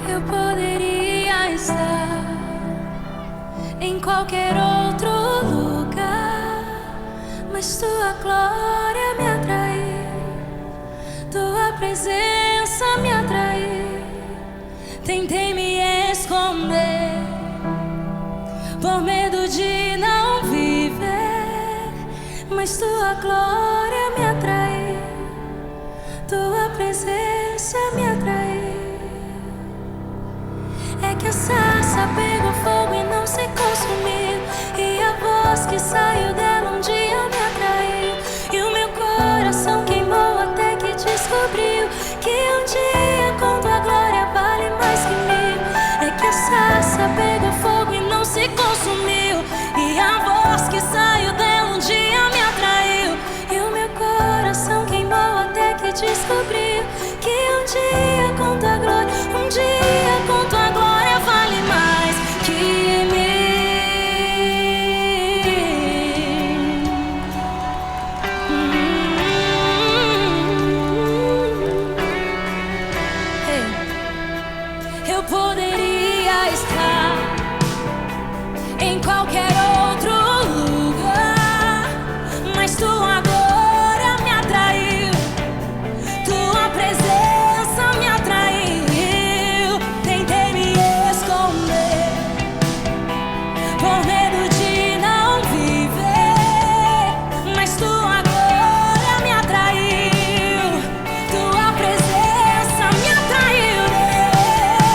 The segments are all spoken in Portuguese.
Eu poderia estar em qualquer outro lugar, mas tua glória me atraiu, tua presença me atraiu. Tentei me esconder por medo de não viver, mas tua glória me atraiu, tua presença me atraiu. É que a sarça pegou fogo e não se consumiu, e a voz que saiu dela um dia me atraiu, e o meu coração queimou até que descobriu que um dia com tua glória vale mais que mil. É que a sarça pegou fogo e não se consumiu, e a voz que saiu dela um dia me atraiu, e o meu coração queimou até que descobriu que um dia com tua glória, um dia com tua glória vale mais que mil. Eu poderia estar em qualquer outro lugar, mas tua glória me atraiu, tua presença me atraiu. Tentei me esconder por medo de não viver, mas tua glória me atraiu, tua presença me atraiu.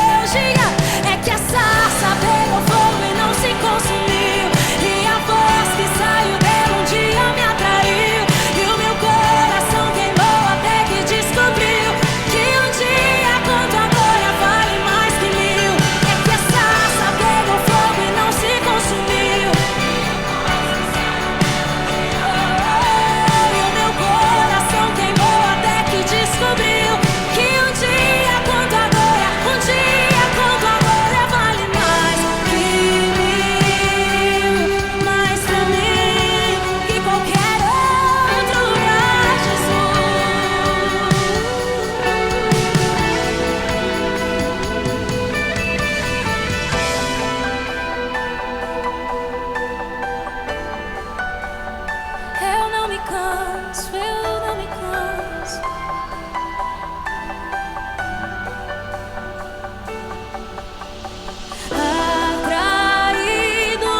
Deus, diga, é que a sarça pegou fogo e não se consumiu, e a voz que saiu dela um dia me atraiu, e o meu coração queimou até que descobriu que um dia com tua glória vale mais que mil. É que a sarça pegou fogo e não se consumiu, e o meu coração queimou até que descobriu que um dia com tua glória, um dia com tua glória vale mais que mil, mais pra mim que qualquer outro lugar, Jesus. Eu não me canso, eu não me canso. Atraído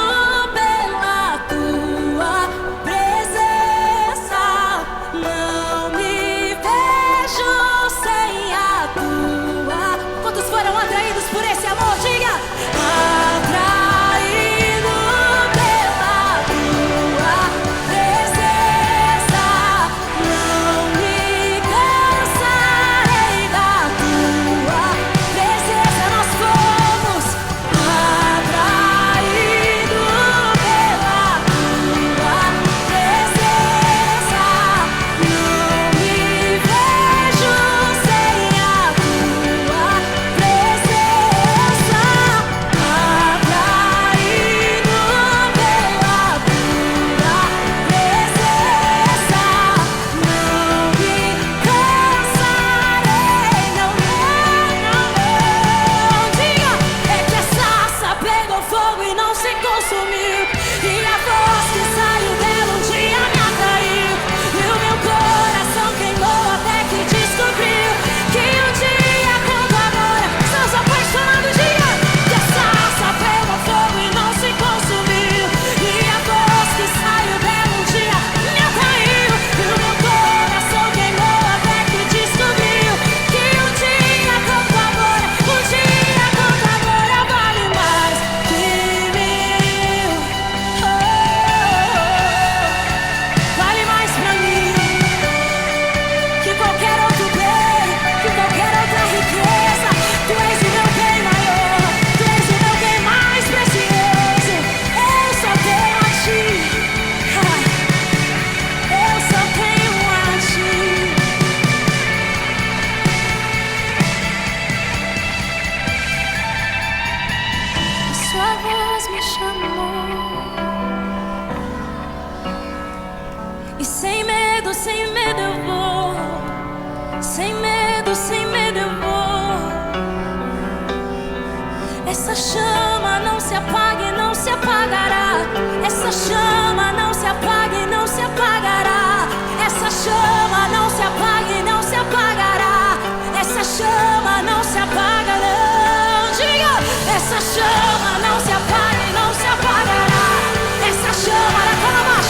pela tua presença, não me vejo sem a tua. Quantos foram atraídos por esse amor? Diga! Atraído pela tua presença, não me cansarei da tua presença. Nós fomos atraídos pela tua presença, não me vejo sem a tua presença. Atraído pela tua presença, não me cansarei, não, diga, é que a sarça pegou fogo e não se consumiu, e a voz que saiu dela um dia me atraiu, e o meu coração queimou até que descobriu que um dia com tua glória. Estamos apaixonados, diga, que a sarça pegou fogo e não se consumiu, e a voz que saiu dela um dia me atraiu, e o meu coração queimou até que descobriu que um dia com tua glória, um dia com tua glória vale mais que mil. Vale mais pra mim que qualquer outro bem, que qualquer outra riqueza. Tu és o meu bem maior, tu és o meu bem mais precioso. Eu só tenho a ti, eu só tenho a ti. Sua voz me chamou, e sem medo sem medo eu vou. Sem medo eu vou. Essa chama não se apaga e não se apagará. Essa chama não se apaga e não se apagará. Essa chama não se apaga e não se apagará. Essa chama não se apaga, não. Diga! Essa chama não se apaga e não se apagará. Essa chama da Calabás.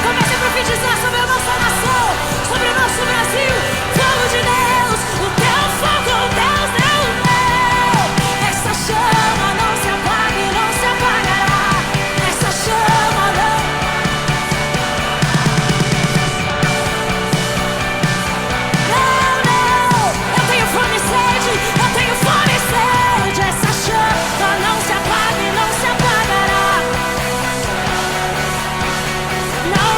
Comece a profetizar sobre a nossa nação, sobre o nosso Brasil. Fogo de Deus, o teu fogo, Deus, Deus, Deus. Essa chama não se apaga e não se apagará. Essa chama não. Não, eu tenho fome e sede, eu tenho fome e sede. Essa chama não se apaga e não se apagará. Não.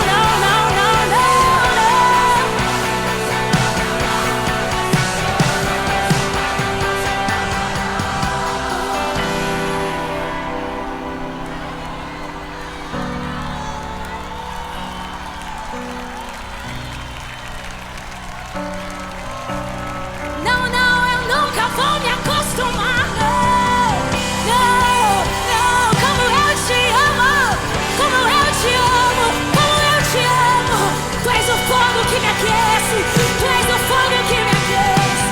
Não, eu nunca vou me acostumar. Não, como eu te amo, como eu te amo, como eu te amo. Tu és o fogo que me aquece, tu és o fogo que me aquece.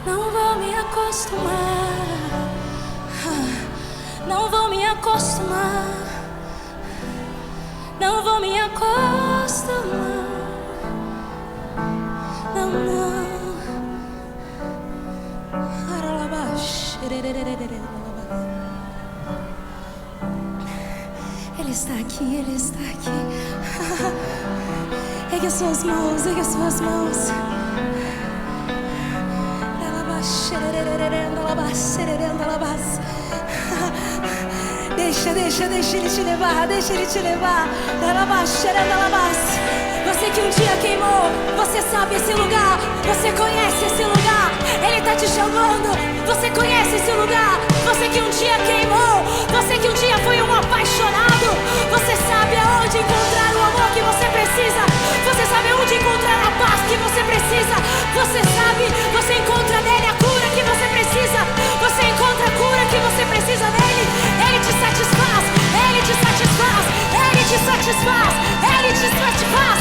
Não vou me acostumar. Não vou me acostumar. Não vou me acostumar. Não. Ele está aqui, Ele está aqui. Ergue as suas mãos, ergue as suas mãos. Deixa Ele te levar, deixa Ele te levar. Você que um dia queimou, você sabe esse lugar, você conhece esse lugar. Ele está te chamando, você conhece esse lugar. Você que um dia queimou, você que um dia foi um apaixonado, você sabe aonde encontrar o amor que você precisa. Você sabe onde encontrar a paz que você precisa. Você sabe, você encontra nele a cura que você precisa. Você encontra a cura que você precisa nele. Ele te satisfaz, Ele te satisfaz, Ele te satisfaz, Ele te satisfaz.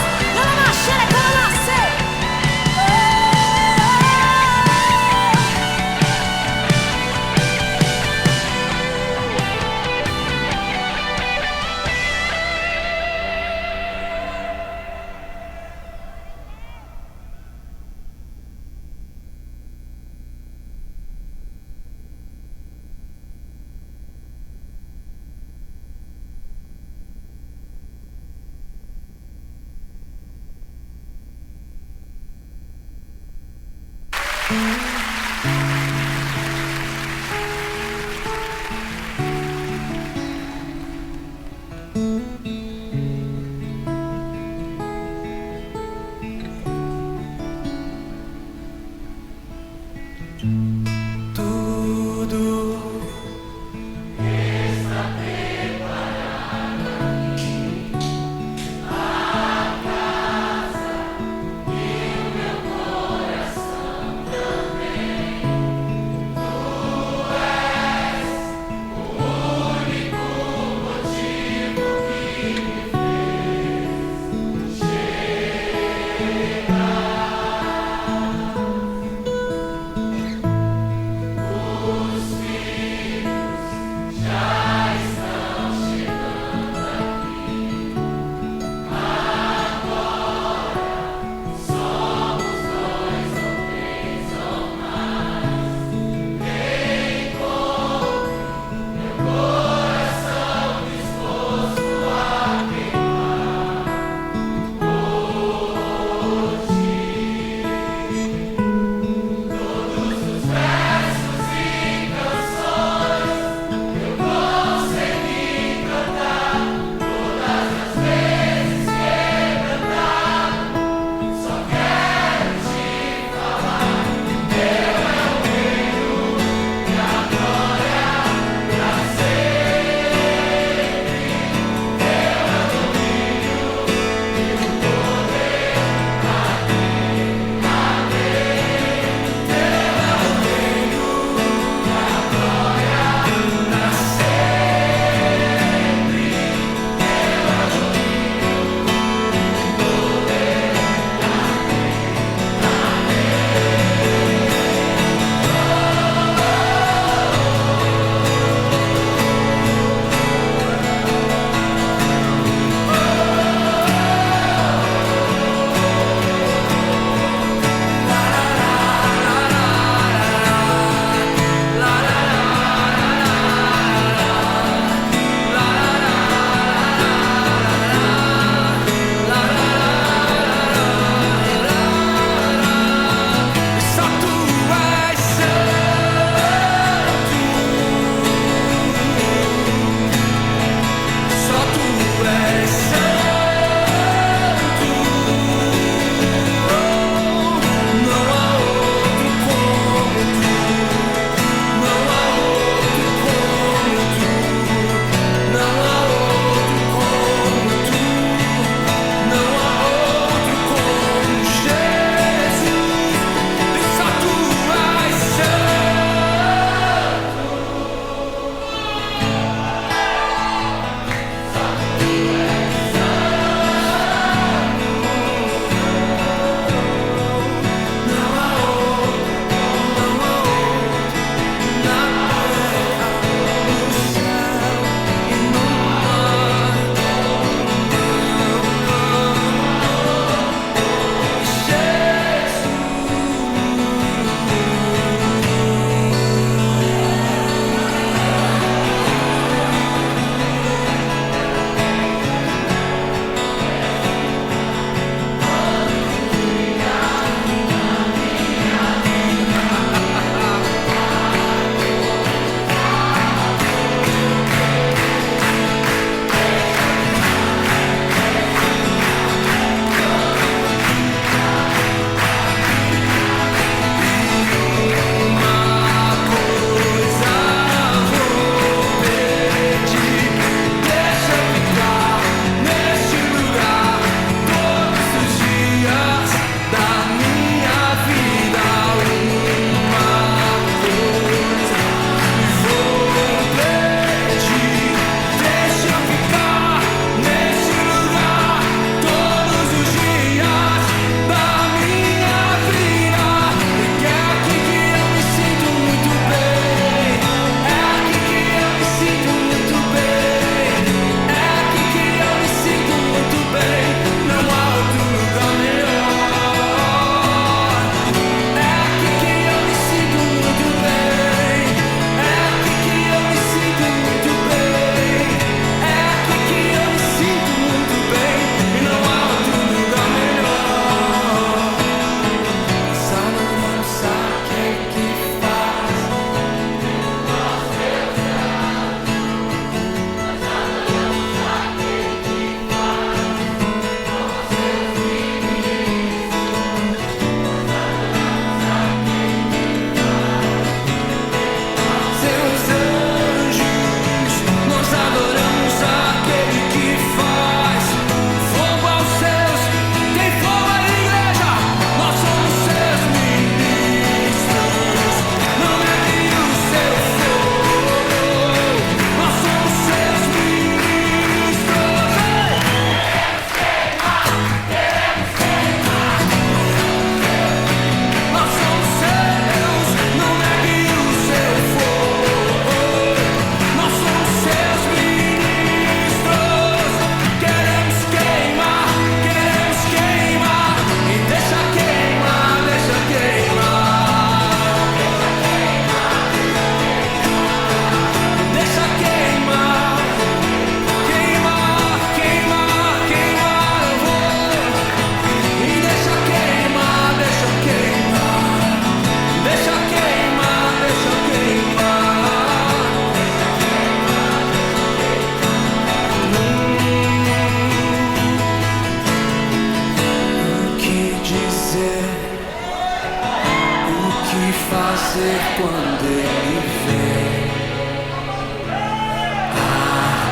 quando ele vem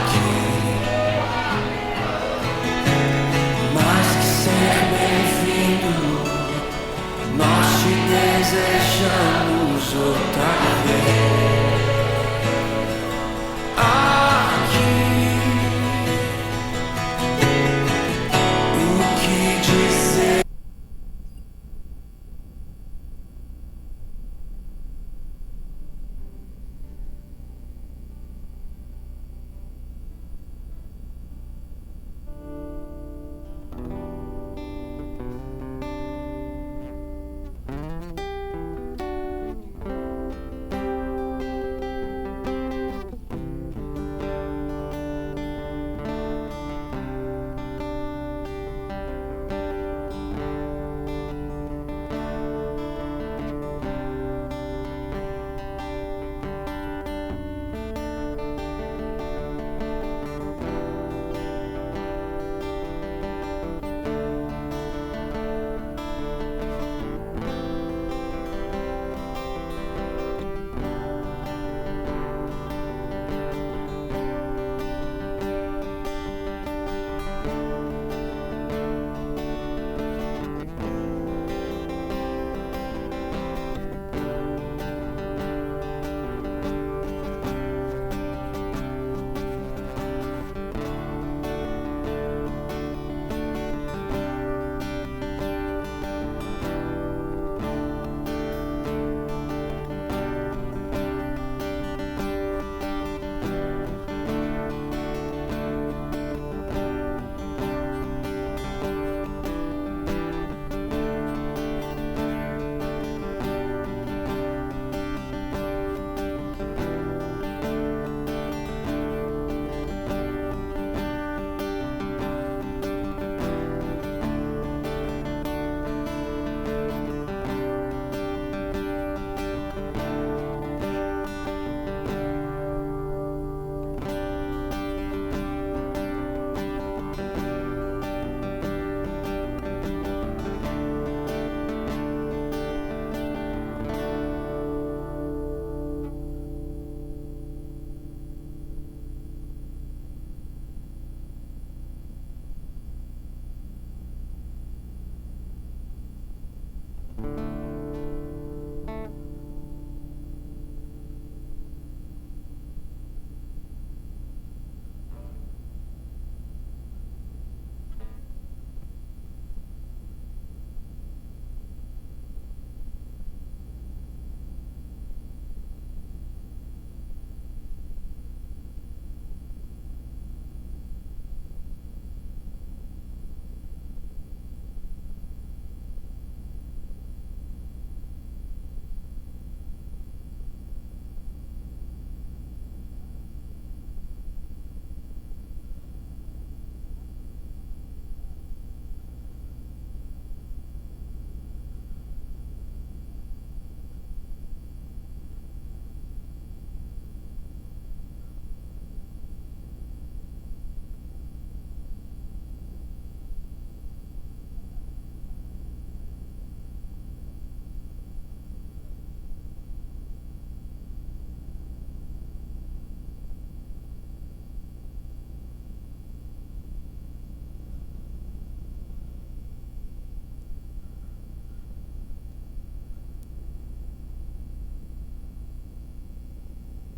aqui, mais que ser bem-vindo, nós te desejamos outra vez aqui. O que dizer?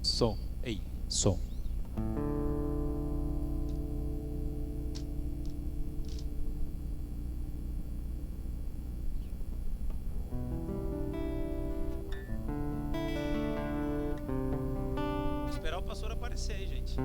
Som. Ei, som. Vou esperar o pastor aparecer aí, gente.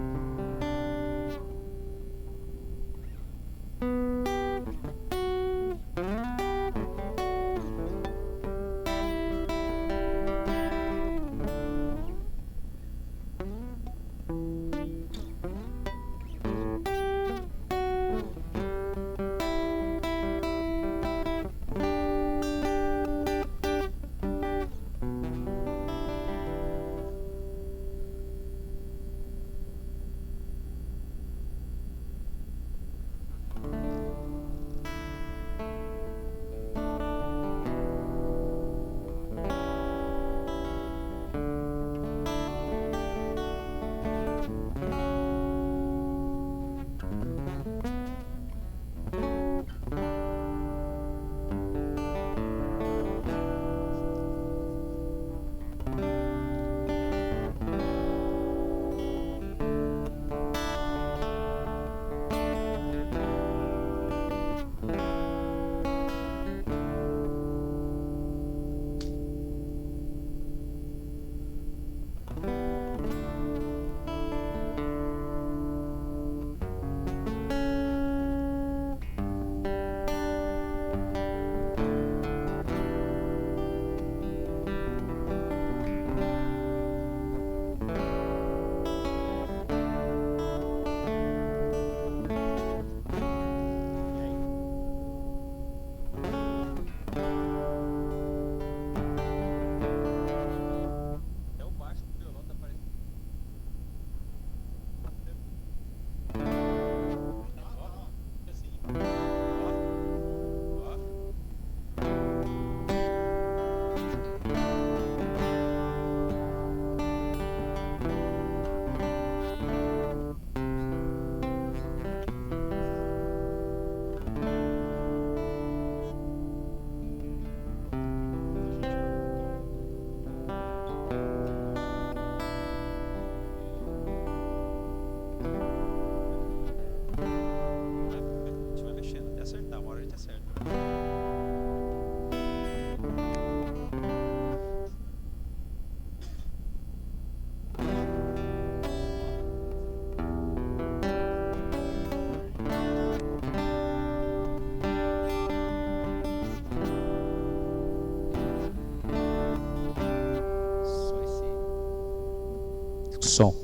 Som.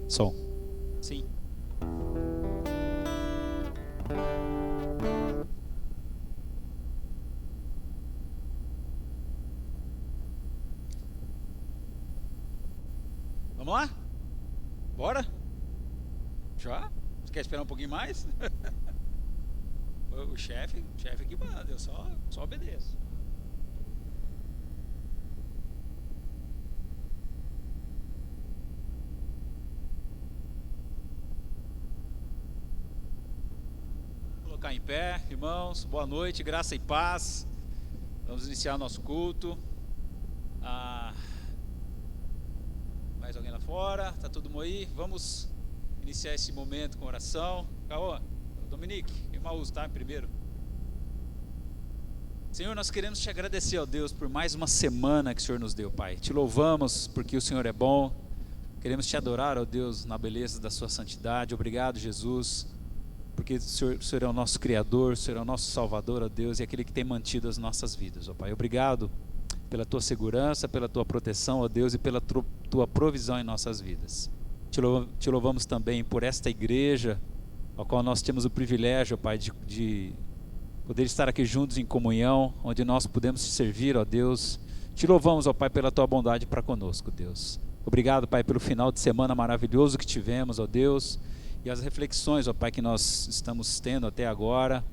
Som. Sim. Vamos lá? Bora? Já? Você quer esperar um pouquinho mais? O chefe que manda, eu só obedeço. Colocar em pé, irmãos, boa noite, graça e paz. Vamos iniciar nosso culto. Mais alguém lá fora? Tá todo mundo aí? Vamos iniciar esse momento com oração. Caô, Dominique, Irmãos, tá? Primeiro. Senhor, nós queremos te agradecer, ó Deus, por mais uma semana que o Senhor nos deu, Pai. Te louvamos porque o Senhor é bom. Queremos te adorar, ó Deus, na beleza da sua santidade. Obrigado, Jesus, porque o Senhor é o nosso Criador, o Senhor é o nosso Salvador, ó Deus, e aquele que tem mantido as nossas vidas, ó Pai. Obrigado pela tua segurança, pela tua proteção, ó Deus, e pela tua provisão em nossas vidas. Te louvamos também por esta igreja, ao qual nós temos o privilégio, ó Pai, de poder estar aqui juntos em comunhão, onde nós podemos te servir, ó Deus. Te louvamos, ó Pai, pela tua bondade para conosco, Deus. Obrigado, Pai, pelo final de semana maravilhoso que tivemos, ó Deus, e as reflexões, ó Pai, que nós estamos tendo até agora.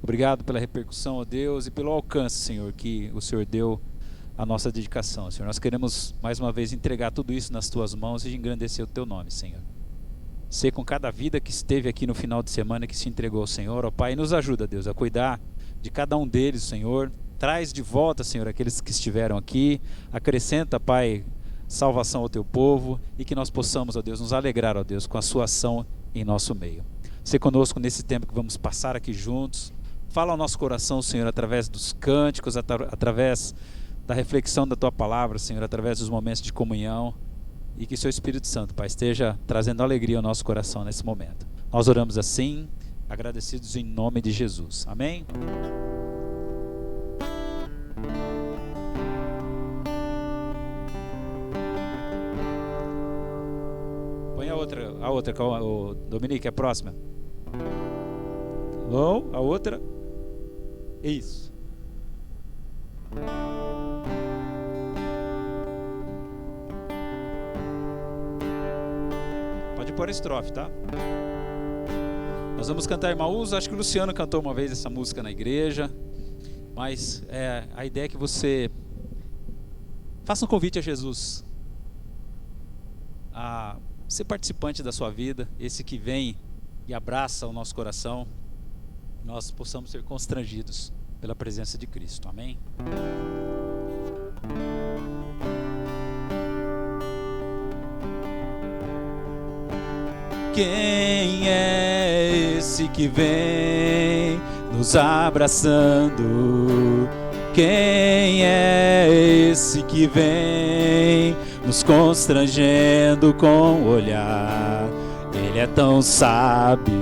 Obrigado pela repercussão, ó Deus, e pelo alcance, Senhor, que o Senhor deu à nossa dedicação, Senhor. Nós queremos mais uma vez entregar tudo isso nas tuas mãos e engrandecer o teu nome, Senhor. Ser com cada vida que esteve aqui no final de semana, que se entregou ao Senhor, ó Pai, nos ajuda, Deus, a cuidar de cada um deles, Senhor. Traz de volta, Senhor, aqueles que estiveram aqui. Acrescenta, Pai, salvação ao teu povo, e que nós possamos, ó Deus, nos alegrar, ó Deus, com a sua ação em nosso meio. Ser conosco nesse tempo que vamos passar aqui juntos. Fala ao nosso coração, Senhor, através dos cânticos, através da reflexão da tua palavra, Senhor, através dos momentos de comunhão. E que seu Espírito Santo, Pai, esteja trazendo alegria ao nosso coração nesse momento. Nós oramos assim, agradecidos em nome de Jesus. Amém? Põe a outra, o Dominique, a próxima. Bom, a outra. Isso. Pode pôr a estrofe, tá? Nós vamos cantar Irmãos. Acho que o Luciano cantou uma vez essa música na igreja. Mas a ideia é que você faça um convite a Jesus a ser participante da sua vida, esse que vem e abraça o nosso coração. Nós possamos ser constrangidos pela presença de Cristo. Amém? Quem é esse que vem nos abraçando? Quem é esse que vem nos constrangendo com o olhar? Ele é tão sábio,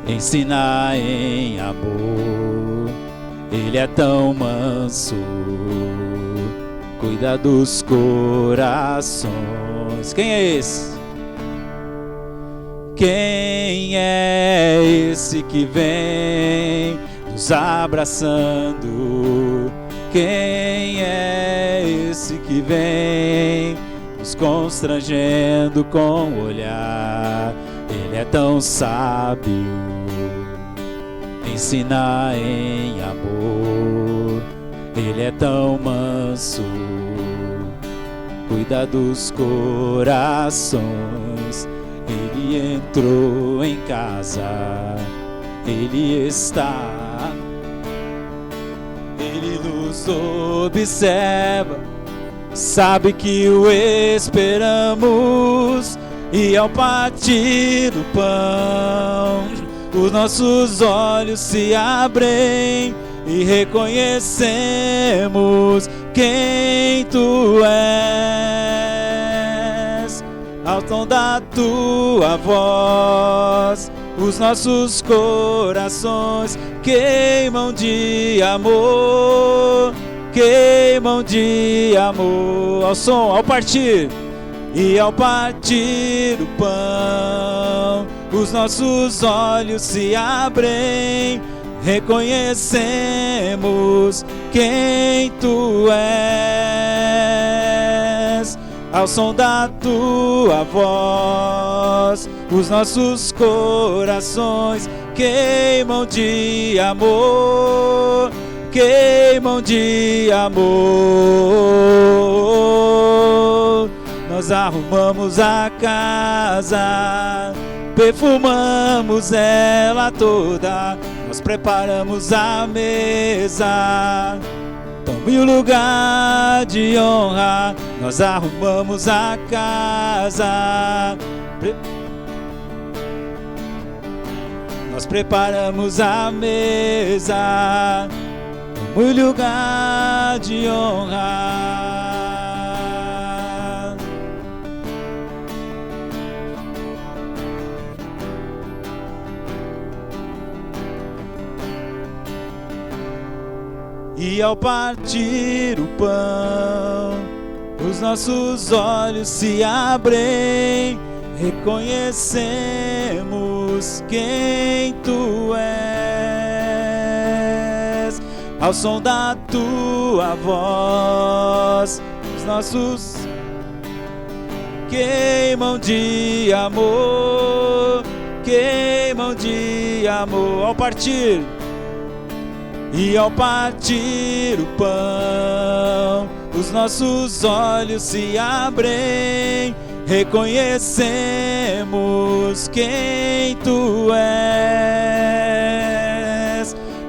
ensina em amor. Ele é tão manso, cuida dos corações. Quem é esse? Quem é esse que vem nos abraçando? Quem é esse que vem nos constrangendo com o olhar? Ele é tão sábio, ensina em amor. Ele é tão manso, cuida dos corações. Ele entrou em casa, Ele está, Ele nos observa, sabe que o esperamos, e ao partir do pão, os nossos olhos se abrem e reconhecemos quem Tu és. Ao tom da Tua voz, os nossos corações queimam de amor, queimam de amor. Ao som, ao partir E ao partir o pão, os nossos olhos se abrem, reconhecemos quem tu és. Ao som da tua voz, os nossos corações queimam de amor, queimam de amor. Nós arrumamos a casa, perfumamos ela toda, nós preparamos a mesa, tome o lugar de honra. Nós arrumamos a casa, nós preparamos a mesa, tome o lugar de honra. E ao partir o pão, os nossos olhos se abrem, reconhecemos quem tu és. Ao som da tua voz, os nossos queimam de amor, queimam de amor. Ao partir, e ao partir o pão, os nossos olhos se abrem, reconhecemos quem tu és.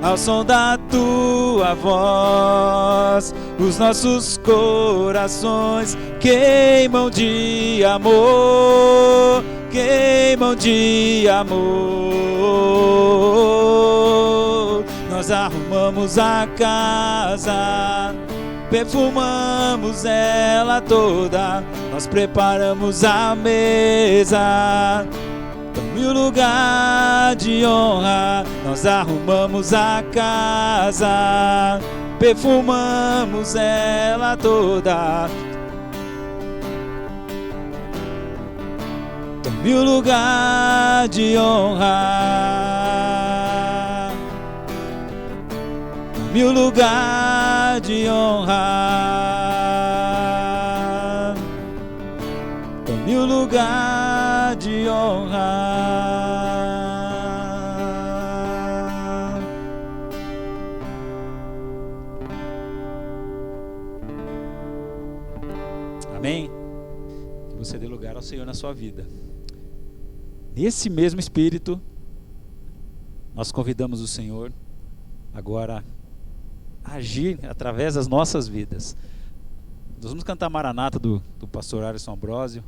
Ao som da tua voz, os nossos corações queimam de amor, queimam de amor. Nós arrumamos a casa, perfumamos ela toda, nós preparamos a mesa, tome o lugar de honra. Nós arrumamos a casa, perfumamos ela toda, tome o lugar de honra. Tome o lugar de honra, tome o lugar de honra. Amém? Que você dê lugar ao Senhor na sua vida. Nesse mesmo espírito, nós convidamos o Senhor agora agir através das nossas vidas. Nós vamos cantar Maranata do pastor Alisson Ambrosio.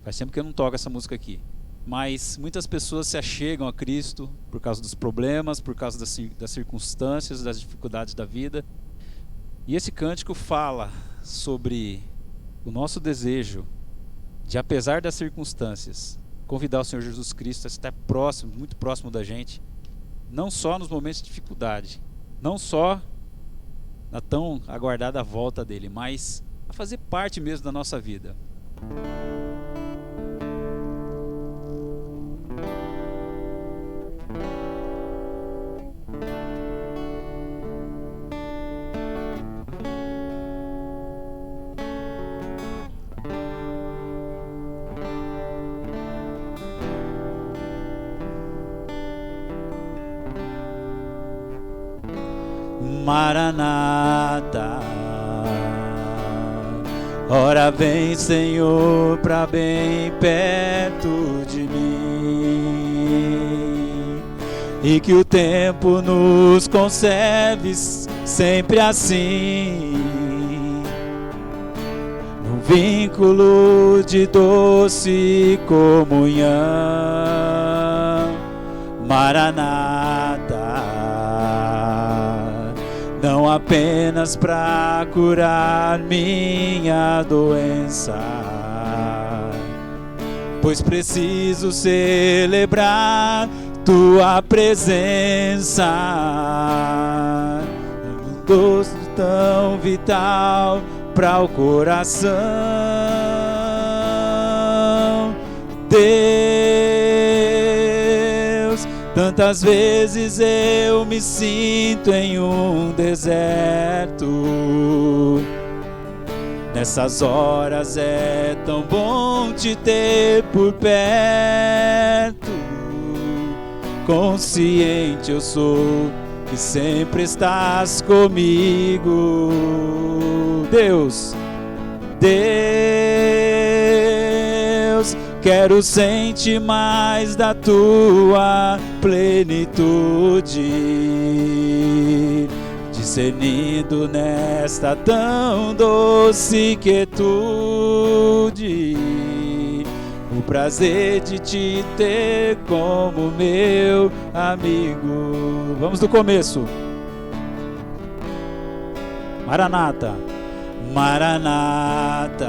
Faz tempo que eu não toco essa música aqui, mas muitas pessoas se achegam a Cristo por causa dos problemas, por causa das circunstâncias, das dificuldades da vida. E esse cântico fala sobre o nosso desejo de, apesar das circunstâncias, convidar o Senhor Jesus Cristo a estar próximo, muito próximo da gente, não só nos momentos de dificuldade, não só na tão aguardada volta dele, mas a fazer parte mesmo da nossa vida. Maranata, ora vem, Senhor, pra bem perto de mim, e que o tempo nos conserve sempre assim, num vínculo de doce comunhão. Maranata, não apenas para curar minha doença, pois preciso celebrar tua presença, um doce tão vital para o coração. Deus, tantas vezes eu me sinto em um deserto. Nessas horas é tão bom te ter por perto. Consciente eu sou que sempre estás comigo. Deus, Deus, quero sentir mais da tua plenitude, discernindo nesta tão doce quietude o prazer de te ter como meu amigo. Vamos do começo. Maranata, Maranata,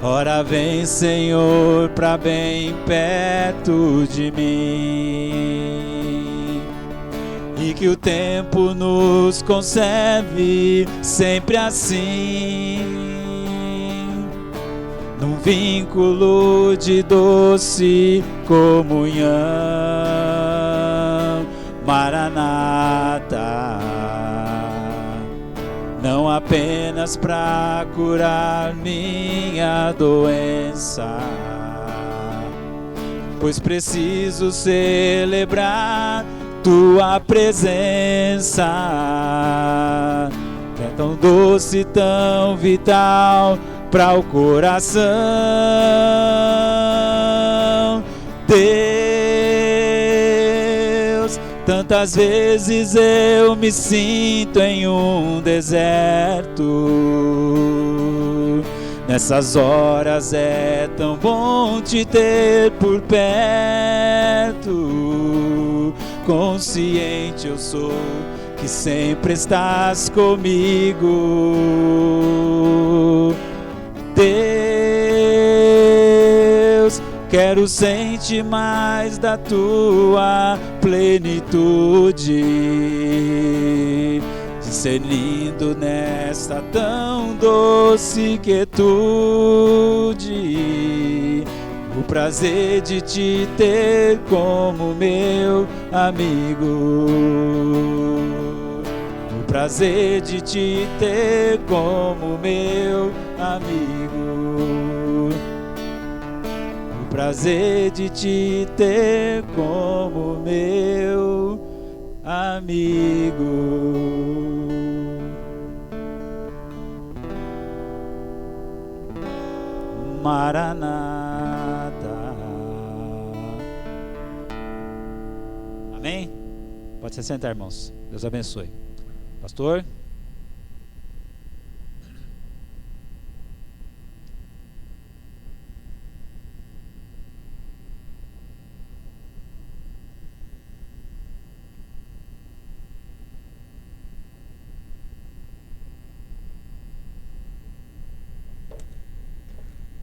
ora vem, Senhor, pra bem perto de mim, e que o tempo nos conserve sempre assim, num vínculo de doce comunhão. Maranata, não apenas pra curar minha doença, pois preciso celebrar tua presença, que é tão doce, tão vital para o coração. Deus, tantas vezes eu me sinto em um deserto. Nessas horas é tão bom te ter por perto. Consciente eu sou que sempre estás comigo. Deus, quero sentir mais da tua plenitude, discernindo nesta tão doce quietude o prazer de te ter como meu amigo, o prazer de te ter como meu amigo, o prazer de te ter como meu amigo. Maranata. Amém? Pode se sentar, irmãos. Deus abençoe. Pastor?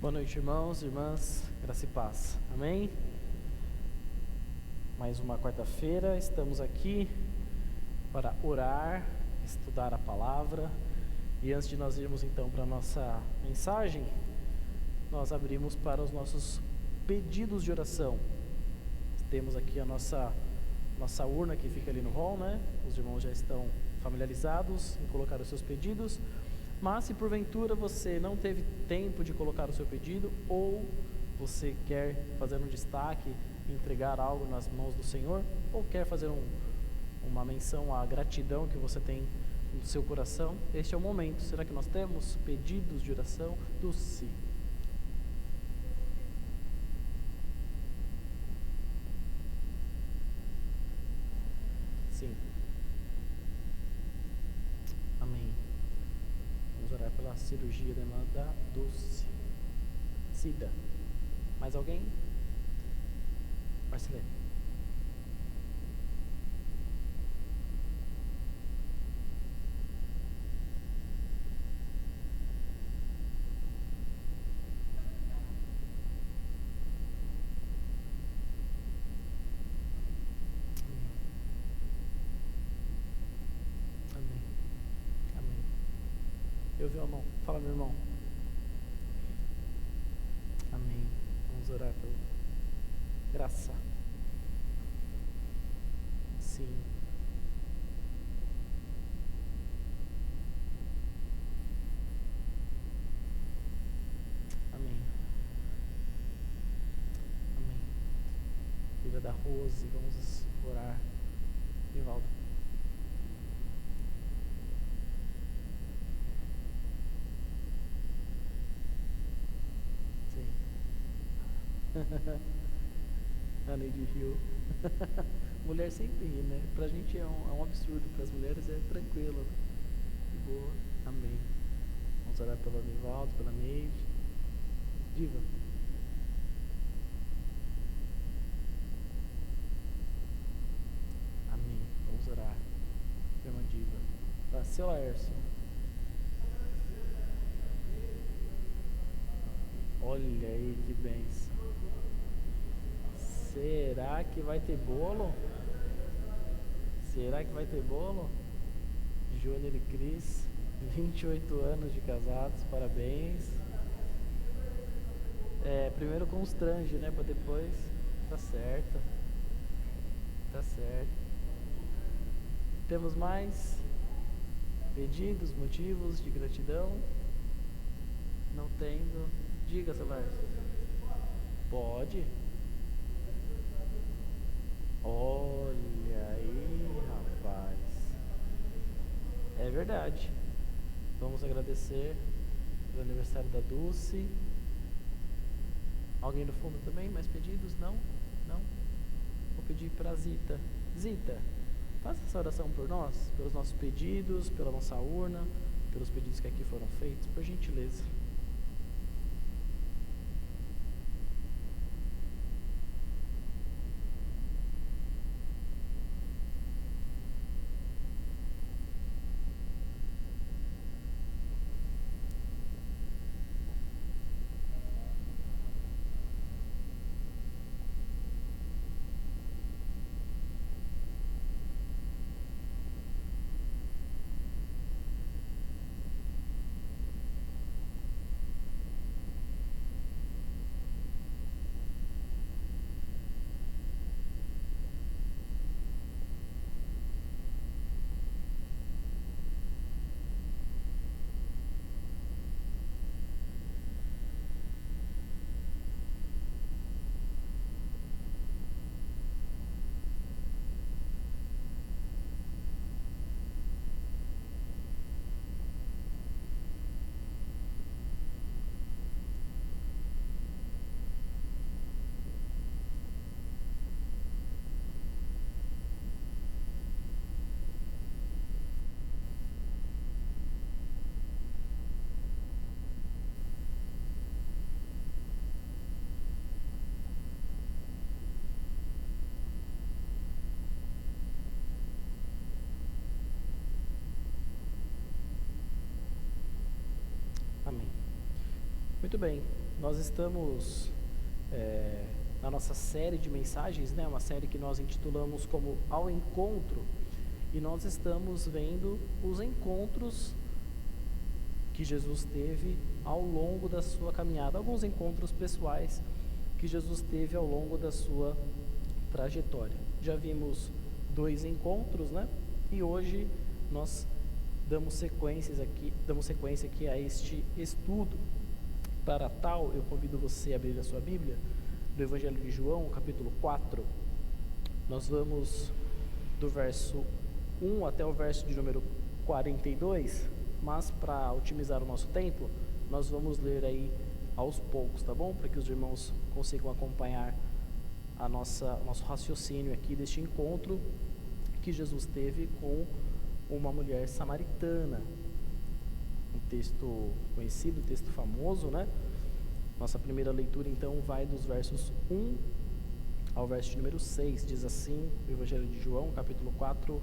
Boa noite, irmãos e irmãs, graça e paz, amém? Mais uma quarta-feira, estamos aqui para orar, estudar a palavra, e antes de nós irmos então para a nossa mensagem, nós abrimos para os nossos pedidos de oração. Temos aqui a nossa urna que fica ali no hall, né? Os irmãos já estão familiarizados em colocar os seus pedidos. Mas se porventura você não teve tempo de colocar o seu pedido, ou você quer fazer um destaque, entregar algo nas mãos do Senhor, ou quer fazer uma menção à gratidão que você tem no seu coração, este é o momento. Será que nós temos pedidos de oração? Dulce. Sim. Amém. Vamos orar pela cirurgia da irmã da Dulce. Cida. Mais alguém? Marcelene. Amém. Amém. Eu vi o irmão. Fala, meu irmão. Vamos orar pela graça. Sim. Amém. Amém. Filha da Rose, vamos orar. Rivaldo. Sim. A Neide riu. Mulher sempre ri, né? Pra gente é um absurdo, para as mulheres é tranquilo, né? De boa. Amém. Vamos orar pelo Nivaldo, pela Neide. Diva. Amém. Vamos orar. Irmã Diva. Seu Laércio. Olha aí que bênção. Será que vai ter bolo? Será que vai ter bolo? Júnior e Cris, 28 anos de casados, parabéns. Primeiro constrange, né? Para depois. Tá certo. Tá certo. Temos mais pedidos, motivos de gratidão? Não tendo. Diga, Celar. Pode. Olha aí, rapaz. É verdade. Vamos agradecer pelo aniversário da Dulce. Alguém do fundo também? Mais pedidos? Não? Não? Vou pedir para Zita. Zita, faça essa oração por nós, pelos nossos pedidos, pela nossa urna, pelos pedidos que aqui foram feitos, por gentileza. Amém. Muito bem, nós estamos na nossa série de mensagens, né? Uma série que nós intitulamos como Ao Encontro, e nós estamos vendo os encontros que Jesus teve ao longo da sua caminhada, alguns encontros pessoais que Jesus teve ao longo da sua trajetória. Já vimos 2 encontros, né? E hoje nós damos sequência aqui a este estudo. Para tal, eu convido você a abrir a sua Bíblia do Evangelho de João, capítulo 4. Nós vamos do verso 1 até o verso de número 42, mas para otimizar o nosso tempo, nós vamos ler aí aos poucos, tá bom? Para que os irmãos consigam acompanhar o nosso raciocínio aqui deste encontro que Jesus teve com uma mulher samaritana. Um texto conhecido, um texto famoso, né? Nossa primeira leitura então vai dos versos 1 ao verso de número 6. Diz assim o Evangelho de João, capítulo 4,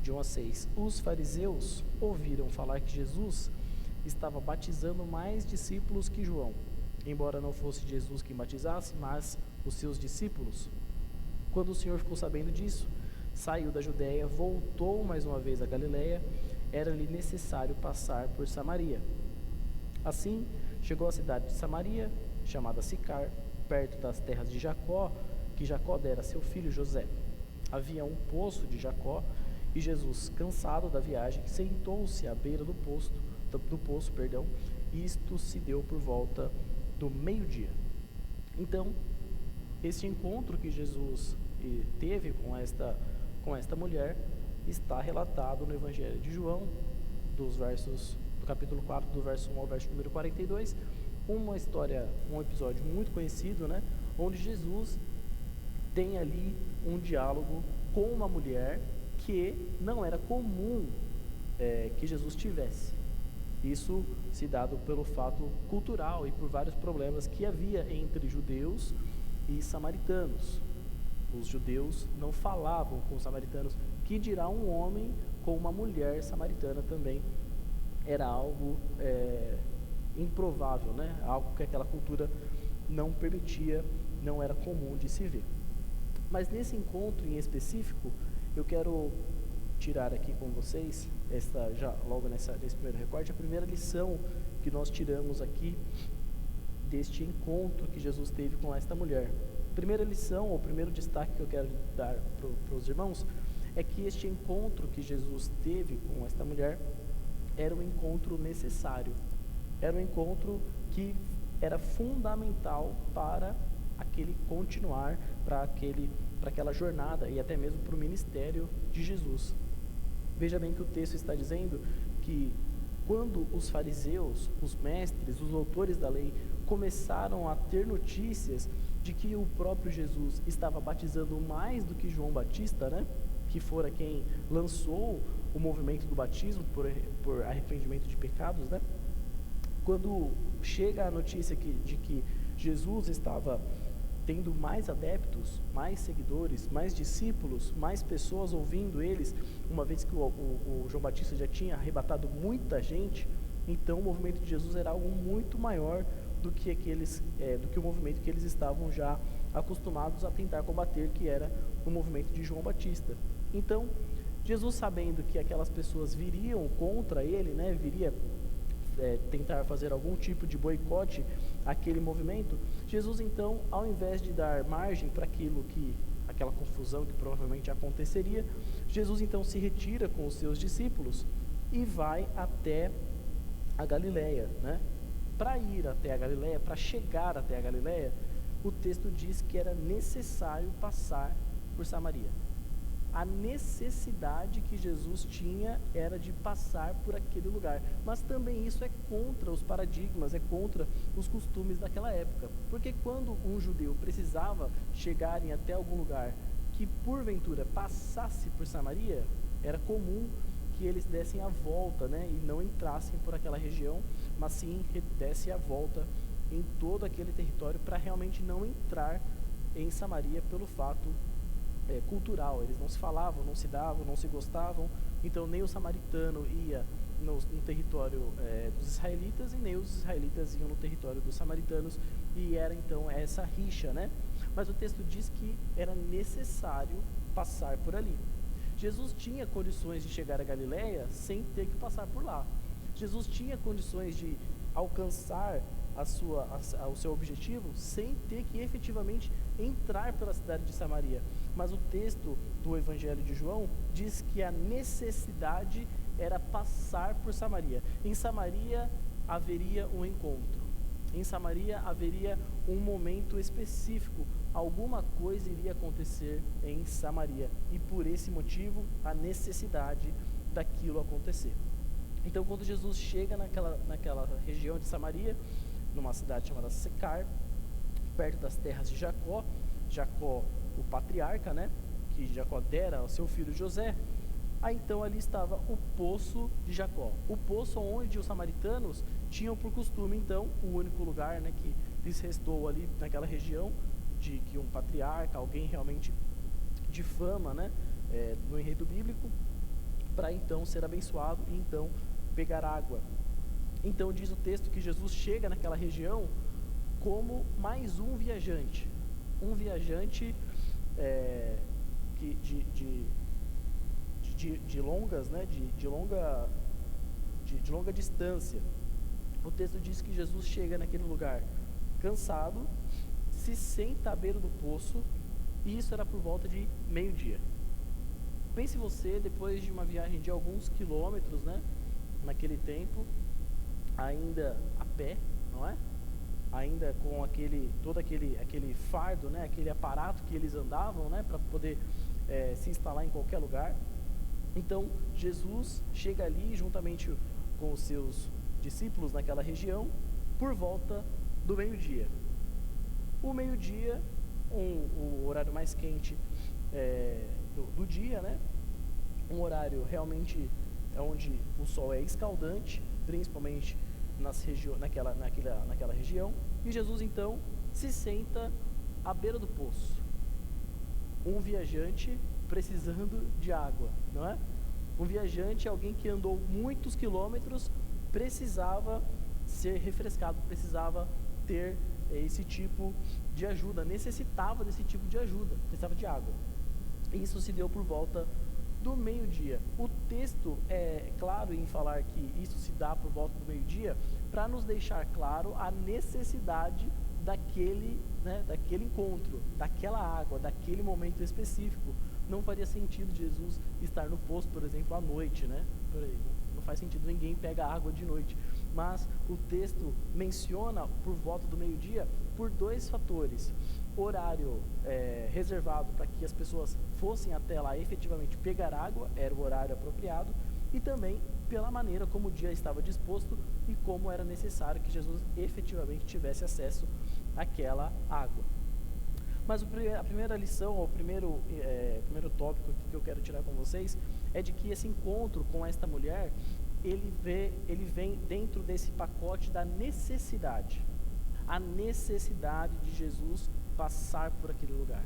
de 1 a 6. Os fariseus ouviram falar que Jesus estava batizando mais discípulos que João, embora não fosse Jesus quem batizasse, mas os seus discípulos. Quando o Senhor ficou sabendo disso, saiu da Judéia, voltou mais uma vez a Galiléia. Era-lhe necessário passar por Samaria. Assim, chegou à cidade de Samaria, chamada Sicar, perto das terras de Jacó, que Jacó dera a seu filho José. Havia um poço de Jacó, e Jesus, cansado da viagem, sentou-se à beira do poço, isto se deu por volta do meio-dia. Então, esse encontro que Jesus teve com esta mulher está relatado no Evangelho de João, do capítulo 4, do verso 1 ao verso número 42, uma história, um episódio muito conhecido, né, onde Jesus tem ali um diálogo com uma mulher que não era comum que Jesus tivesse. Isso se dado pelo fato cultural e por vários problemas que havia entre judeus e samaritanos. Os judeus não falavam com os samaritanos, que dirá um homem com uma mulher samaritana também. Era algo improvável, né? Algo que aquela cultura não permitia, não era comum de se ver. Mas nesse encontro em específico, eu quero tirar aqui com vocês, logo nesse primeiro recorte, a primeira lição que nós tiramos aqui deste encontro que Jesus teve com esta mulher. Primeira lição, ou primeiro destaque que eu quero dar para os irmãos, é que este encontro que Jesus teve com esta mulher era um encontro necessário, era um encontro que era fundamental para aquele continuar, para aquela jornada e até mesmo para o ministério de Jesus. Veja bem que o texto está dizendo que quando os fariseus, os mestres, os doutores da lei começaram a ter notícias de que o próprio Jesus estava batizando mais do que João Batista, né? Que fora quem lançou o movimento do batismo por arrependimento de pecados, né? Quando chega a notícia de que Jesus estava tendo mais adeptos, mais seguidores, mais discípulos, mais pessoas ouvindo eles, uma vez que o João Batista já tinha arrebatado muita gente, então o movimento de Jesus era algo muito maior do que o movimento que eles estavam já acostumados a tentar combater, que era o movimento de João Batista. Então, Jesus, sabendo que aquelas pessoas viriam contra ele, né, viria tentar fazer algum tipo de boicote àquele movimento, Jesus então, ao invés de dar margem para aquela confusão que provavelmente aconteceria, Jesus então se retira com os seus discípulos e vai até a Galileia, né? Para ir até a Galileia, para chegar até a Galileia, o texto diz que era necessário passar por Samaria. A necessidade que Jesus tinha era de passar por aquele lugar, mas também isso é contra os paradigmas, é contra os costumes daquela época, porque quando um judeu precisava chegar em até algum lugar que porventura passasse por Samaria, era comum que eles dessem a volta, né, e não entrassem por aquela região, mas sim dessem a volta em todo aquele território para realmente não entrar em Samaria pelo fato cultural. Eles não se falavam, não se davam, não se gostavam, então nem o samaritano ia no território dos israelitas e nem os israelitas iam no território dos samaritanos, e era então essa rixa, né? Mas o texto diz que era necessário passar por ali. Jesus tinha condições de chegar a Galileia sem ter que passar por lá. Jesus tinha condições de alcançar o seu objetivo sem ter que efetivamente entrar pela cidade de Samaria. Mas o texto do Evangelho de João diz que a necessidade era passar por Samaria. Em Samaria haveria um encontro. Em Samaria haveria um momento específico. Alguma coisa iria acontecer em Samaria. E por esse motivo, a necessidade daquilo acontecer. Então, quando Jesus chega naquela região de Samaria, numa cidade chamada Secar, perto das terras de Jacó, o patriarca, né, que Jacó dera ao seu filho José, aí então ali estava o poço de Jacó, o poço onde os samaritanos tinham por costume, então, o único lugar, né, que lhes restou ali naquela região, de que um patriarca, alguém realmente de fama, né, no enredo bíblico, para então ser abençoado e então pegar água. Então diz o texto que Jesus chega naquela região como mais um viajante de longas, né, de longa distância. O texto diz que Jesus chega naquele lugar cansado, se senta à beira do poço, e isso era por volta de meio-dia. Pense você, depois de uma viagem de alguns quilômetros, né, naquele tempo, ainda a pé, não é? Ainda com todo aquele fardo, né, aquele aparato que eles andavam, né, para poder se instalar em qualquer lugar. Então, Jesus chega ali juntamente com os seus discípulos naquela região por volta do meio-dia. O meio-dia, o horário mais quente do dia, né? Um horário realmente onde o sol é escaldante, principalmente naquela região. E Jesus então se senta à beira do poço. Um viajante precisando de água, não é? Um viajante, alguém que andou muitos quilômetros, precisava ser refrescado, precisava ter esse tipo de ajuda, necessitava desse tipo de ajuda, precisava de água. Isso se deu por volta do meio-dia. O texto é claro em falar que isso se dá por volta do meio-dia, para nos deixar claro a necessidade daquele encontro, daquela água, daquele momento específico. Não faria sentido Jesus estar no poço, por exemplo, à noite, né? Não faz sentido, ninguém pega água de noite. Mas o texto menciona por volta do meio-dia por dois fatores. Horário reservado para que as pessoas fossem até lá efetivamente pegar água, era o horário apropriado, e também pela maneira como o dia estava disposto e como era necessário que Jesus efetivamente tivesse acesso àquela água. Mas a primeira lição, o primeiro tópico que eu quero tirar com vocês, é de que esse encontro com esta mulher, ele vem dentro desse pacote da necessidade. A necessidade de Jesus passar por aquele lugar.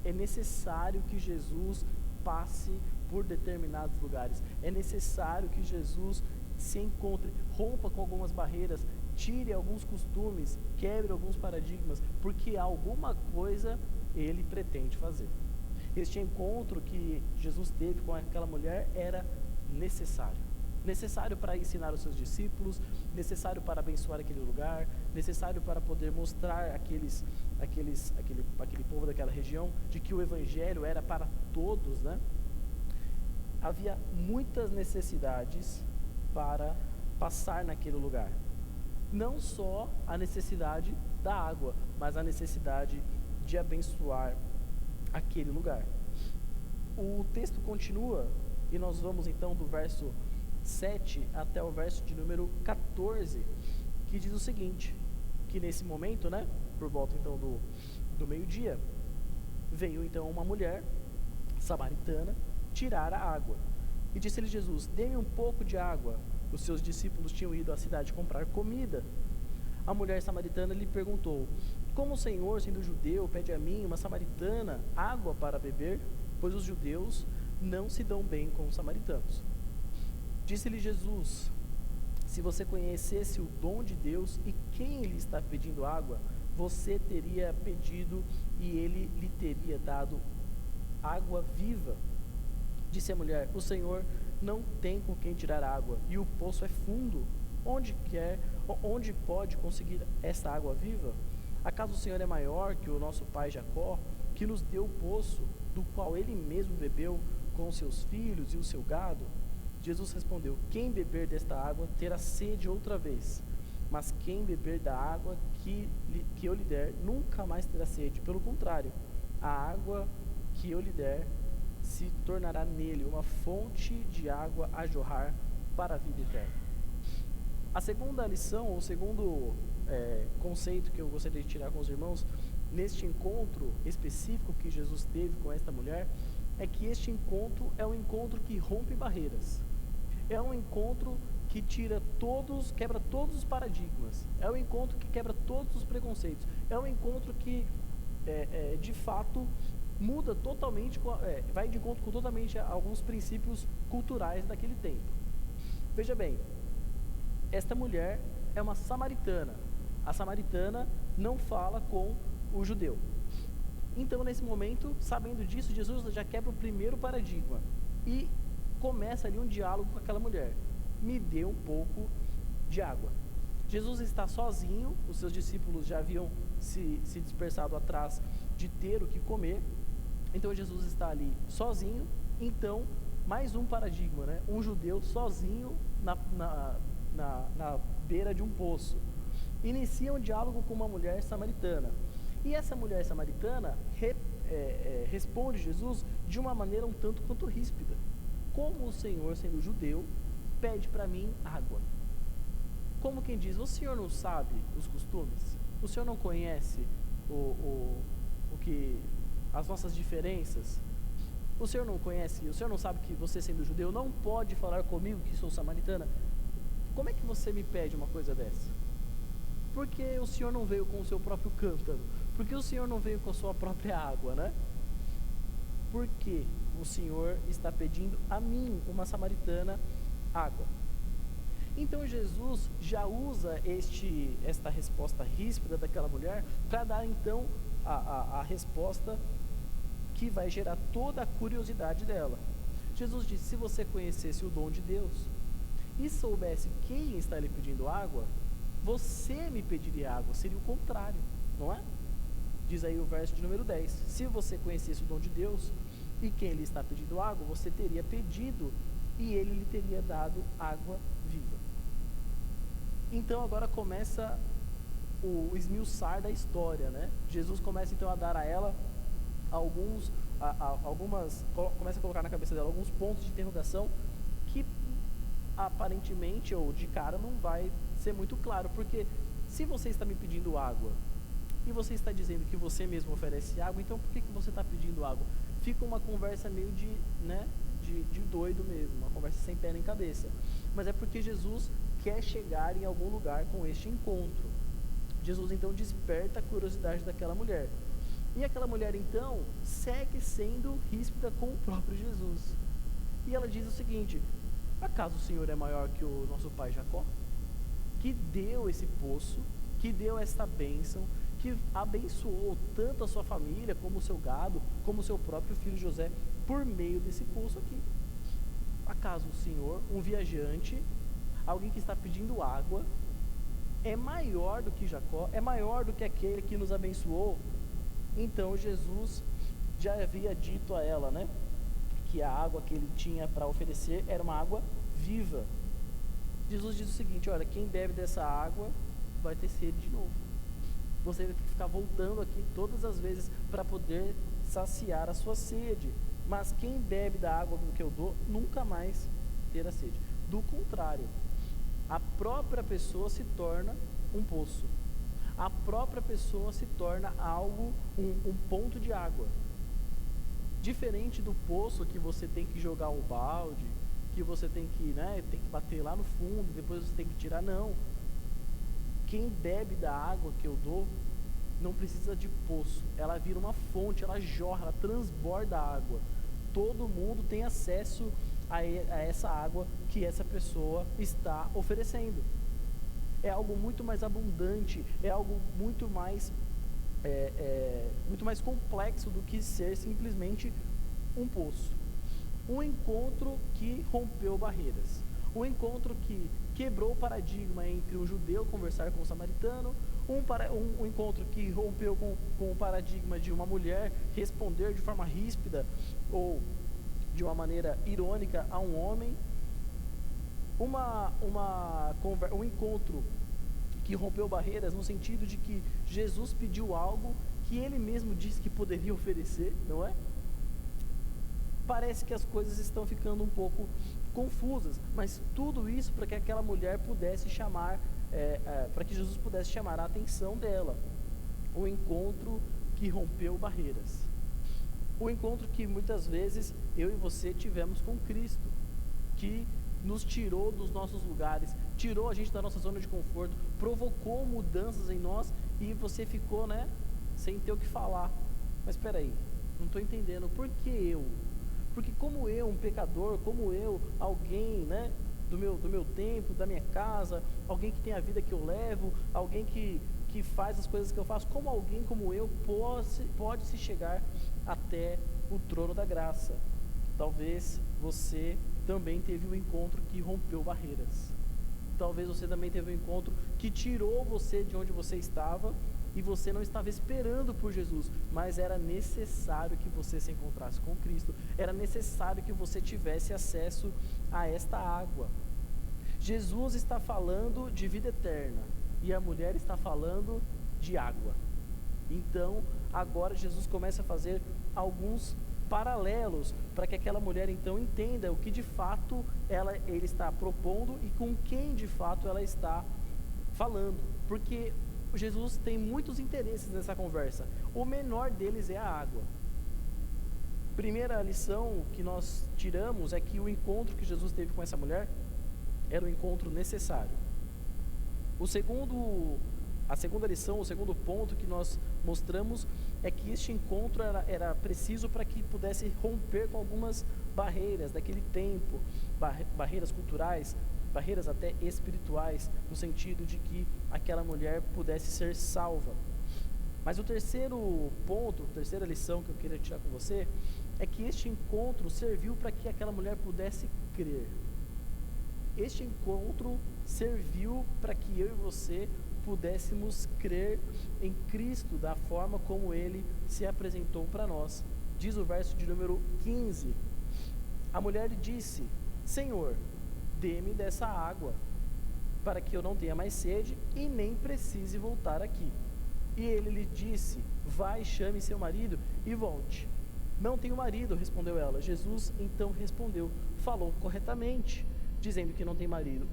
É necessário que Jesus passe por determinados lugares. É necessário que Jesus se encontre, rompa com algumas barreiras, tire alguns costumes, quebre alguns paradigmas, porque alguma coisa ele pretende fazer. Este encontro que Jesus teve com aquela mulher era necessário. Necessário para ensinar os seus discípulos, necessário para abençoar aquele lugar, necessário para poder mostrar aquele povo daquela região de que o evangelho era para todos, né? Havia muitas necessidades para passar naquele lugar. Não só a necessidade da água, mas a necessidade de abençoar aquele lugar. O texto continua e nós vamos então do verso 7 até o verso de número 14, que diz o seguinte, que nesse momento, né, por volta então do meio-dia, veio então uma mulher samaritana tirar a água. E disse-lhe Jesus: dê-me um pouco de água. Os seus discípulos tinham ido à cidade comprar comida. A mulher samaritana lhe perguntou: como o Senhor, sendo judeu, pede a mim, uma samaritana, água para beber? Pois os judeus não se dão bem com os samaritanos. Disse-lhe Jesus: se você conhecesse o dom de Deus e quem lhe está pedindo água, você teria pedido e ele lhe teria dado água viva. Disse a mulher: o Senhor não tem com quem tirar água e o poço é fundo. Onde pode conseguir esta água viva? Acaso o Senhor é maior que o nosso pai Jacó, que nos deu o poço, do qual ele mesmo bebeu com seus filhos e o seu gado? Jesus respondeu: quem beber desta água terá sede outra vez, mas quem beber da água que eu lhe der nunca mais terá sede. Pelo contrário, a água que eu lhe der se tornará nele uma fonte de água a jorrar para a vida eterna. A segunda lição, o segundo conceito que eu gostaria de tirar com os irmãos neste encontro específico que Jesus teve com esta mulher, é que este encontro é um encontro que rompe barreiras. É um encontro que quebra todos os paradigmas. É um encontro que quebra todos os preconceitos. É um encontro que, de fato, muda totalmente, vai de encontro com totalmente alguns princípios culturais daquele tempo. Veja bem, esta mulher é uma samaritana. A samaritana não fala com o judeu. Então, nesse momento, sabendo disso, Jesus já quebra o primeiro paradigma e começa ali um diálogo com aquela mulher. Me dê um pouco de água. Jesus está sozinho, os seus discípulos já haviam se dispersado atrás de ter o que comer, então Jesus está ali sozinho. Então, mais um paradigma, né? Um judeu sozinho na beira de um poço. Inicia um diálogo com uma mulher samaritana. E essa mulher samaritana responde Jesus de uma maneira um tanto quanto ríspida. Como o Senhor, sendo judeu, pede para mim água? Como quem diz, o Senhor não sabe os costumes? O Senhor não conhece as nossas diferenças? O Senhor não conhece, o Senhor não sabe que você, sendo judeu, não pode falar comigo que sou samaritana? Como é que você me pede uma coisa dessa? Porque o Senhor não veio com o seu próprio cântaro? Porque o Senhor não veio com a sua própria água, né? Porque o Senhor está pedindo a mim, uma samaritana, água. Então Jesus já usa esta resposta ríspida daquela mulher para dar então a resposta que vai gerar toda a curiosidade dela. Jesus disse: se você conhecesse o dom de Deus e soubesse quem está lhe pedindo água, você me pediria água. Seria o contrário, não é? Diz aí o verso de número 10: se você conhecesse o dom de Deus e quem lhe está pedindo água, você teria pedido e ele lhe teria dado água viva. Então agora começa o esmiuçar da história, né? Jesus começa então a dar a ela começa a colocar na cabeça dela alguns pontos de interrogação que aparentemente ou de cara não vai ser muito claro, porque se você está me pedindo água e você está dizendo que você mesmo oferece água, então por que você está pedindo água? Fica uma conversa meio de doido mesmo, uma conversa sem pé nem cabeça. Mas é porque Jesus quer chegar em algum lugar com este encontro. Jesus então desperta a curiosidade daquela mulher. E aquela mulher então segue sendo ríspida com o próprio Jesus. E ela diz o seguinte: acaso o Senhor é maior que o nosso pai Jacó, que deu esse poço, que deu esta bênção, que abençoou tanto a sua família, como o seu gado, como o seu próprio filho José, por meio desse poço aqui? Acaso o Senhor, um viajante, alguém que está pedindo água, é maior do que Jacó, é maior do que aquele que nos abençoou? Então Jesus já havia dito a ela, né, que a água que ele tinha para oferecer era uma água viva. Jesus diz o seguinte: olha, quem bebe dessa água vai ter sede de novo. Você vai ter que ficar voltando aqui todas as vezes para poder saciar a sua sede. Mas quem bebe da água que eu dou nunca mais terá sede. Do contrário, a própria pessoa se torna um poço. A própria pessoa se torna algo, um ponto de água. Diferente do poço que você tem que jogar um balde, que você tem que bater lá no fundo, depois você tem que tirar. Não. Quem bebe da água que eu dou não precisa de poço. Ela vira uma fonte, ela jorra, ela transborda água. Todo mundo tem acesso a essa água que essa pessoa está oferecendo. É algo muito mais abundante, é algo muito mais complexo do que ser simplesmente um poço. Um encontro que rompeu barreiras, um encontro que quebrou o paradigma entre um judeu conversar com um samaritano, um encontro que rompeu com o paradigma de uma mulher responder de forma ríspida ou de uma maneira irônica a um homem, um encontro que rompeu barreiras no sentido de que Jesus pediu algo que ele mesmo disse que poderia oferecer, não é? Parece que as coisas estão ficando um pouco confusas, mas tudo isso para que aquela mulher pudesse chamar, para que Jesus pudesse chamar a atenção dela. Um encontro que rompeu barreiras. O encontro que muitas vezes eu e você tivemos com Cristo, que nos tirou dos nossos lugares, tirou a gente da nossa zona de conforto, provocou mudanças em nós e você ficou, sem ter o que falar. Mas espera aí, não estou entendendo, por que eu? Porque como eu, um pecador, como eu, alguém, do meu tempo, da minha casa, alguém que tem a vida que eu levo, alguém que faz as coisas que eu faço, como alguém como eu pode se chegar até o trono da graça? Talvez você também teve um encontro que rompeu barreiras. Talvez você também teve um encontro que tirou você de onde você estava e você não estava esperando por Jesus, mas era necessário que você se encontrasse com Cristo, era necessário que você tivesse acesso a esta água. Jesus está falando de vida eterna e a mulher está falando de água. Então, agora Jesus começa a fazer alguns paralelos para que aquela mulher então entenda o que de fato ele está propondo e com quem de fato ela está falando, porque Jesus tem muitos interesses nessa conversa. O menor deles é a água. Primeira lição que nós tiramos é que o encontro que Jesus teve com essa mulher era um encontro necessário. A segunda lição, o segundo ponto que nós mostramos é que este encontro era preciso para que pudesse romper com algumas barreiras daquele tempo, barreiras culturais, barreiras até espirituais, no sentido de que aquela mulher pudesse ser salva. Mas o terceiro ponto, a terceira lição que eu queria tirar com você, é que este encontro serviu para que aquela mulher pudesse crer. Este encontro serviu para que eu e você pudéssemos crer em Cristo da forma como Ele se apresentou para nós. Diz o verso de número 15: a mulher lhe disse: Senhor, dê-me dessa água, para que eu não tenha mais sede e nem precise voltar aqui. E ele lhe disse: vai, chame seu marido e volte. Não tenho marido, respondeu ela. Jesus então respondeu: falou corretamente, dizendo que não tem marido.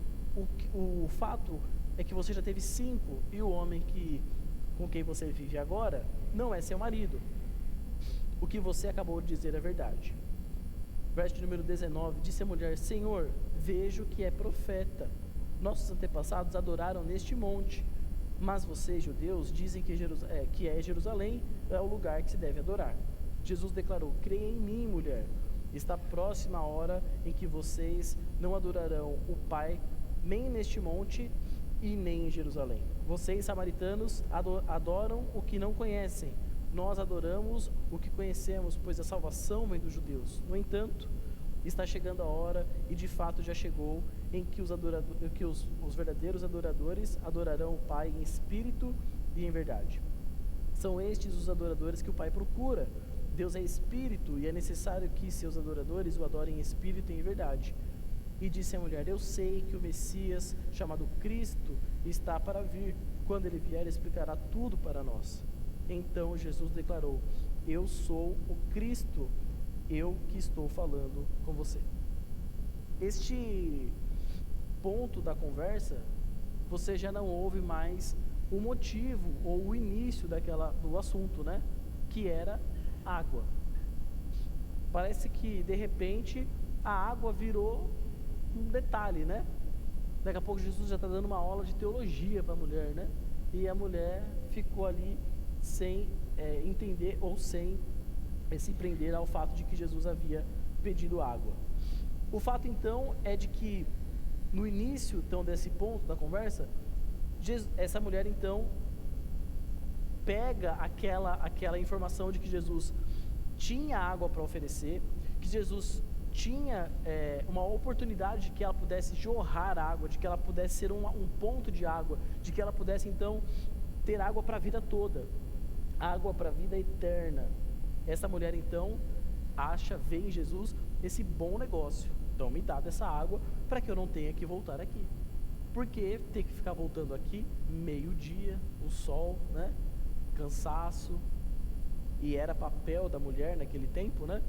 O fato é que você já teve 5 e o homem com quem você vive agora não é seu marido. O que você acabou de dizer é verdade. Verso de número 19, disse a mulher: Senhor, vejo que é profeta. Nossos antepassados adoraram neste monte, mas vocês, judeus, dizem que Jerusalém é o lugar que se deve adorar. Jesus declarou: creia em mim, mulher. Está próxima a hora em que vocês não adorarão o Pai nem neste monte e nem em Jerusalém. Vocês, samaritanos, adoram o que não conhecem. Nós adoramos o que conhecemos, pois a salvação vem dos judeus. No entanto, está chegando a hora, e de fato já chegou, em que os verdadeiros adoradores adorarão o Pai em espírito e em verdade. São estes os adoradores que o Pai procura. Deus é espírito e é necessário que seus adoradores o adorem em espírito e em verdade. E disse a mulher: eu sei que o Messias, chamado Cristo, está para vir. Quando ele vier, explicará tudo para nós. Então Jesus declarou: eu sou o Cristo, eu que estou falando com você. Este ponto da conversa, você já não ouve mais o motivo ou o início do assunto, né? Que era água. Parece que de repente a água virou um detalhe, né? Daqui a pouco Jesus já está dando uma aula de teologia para a mulher, né? E a mulher ficou ali sem entender ou sem se prender ao fato de que Jesus havia pedido água. O fato então é de que no início então desse ponto da conversa, essa mulher então pega aquela informação de que Jesus tinha água para oferecer, que Jesus tinha uma oportunidade de que ela pudesse jorrar água, de que ela pudesse ser um ponto de água, de que ela pudesse então ter água para a vida toda, água para a vida eterna. Essa mulher então vê em Jesus esse bom negócio. Então me dá dessa água para que eu não tenha que voltar aqui. Porque ter que ficar voltando aqui, meio-dia, o sol, né? Cansaço. E era papel da mulher naquele tempo, né?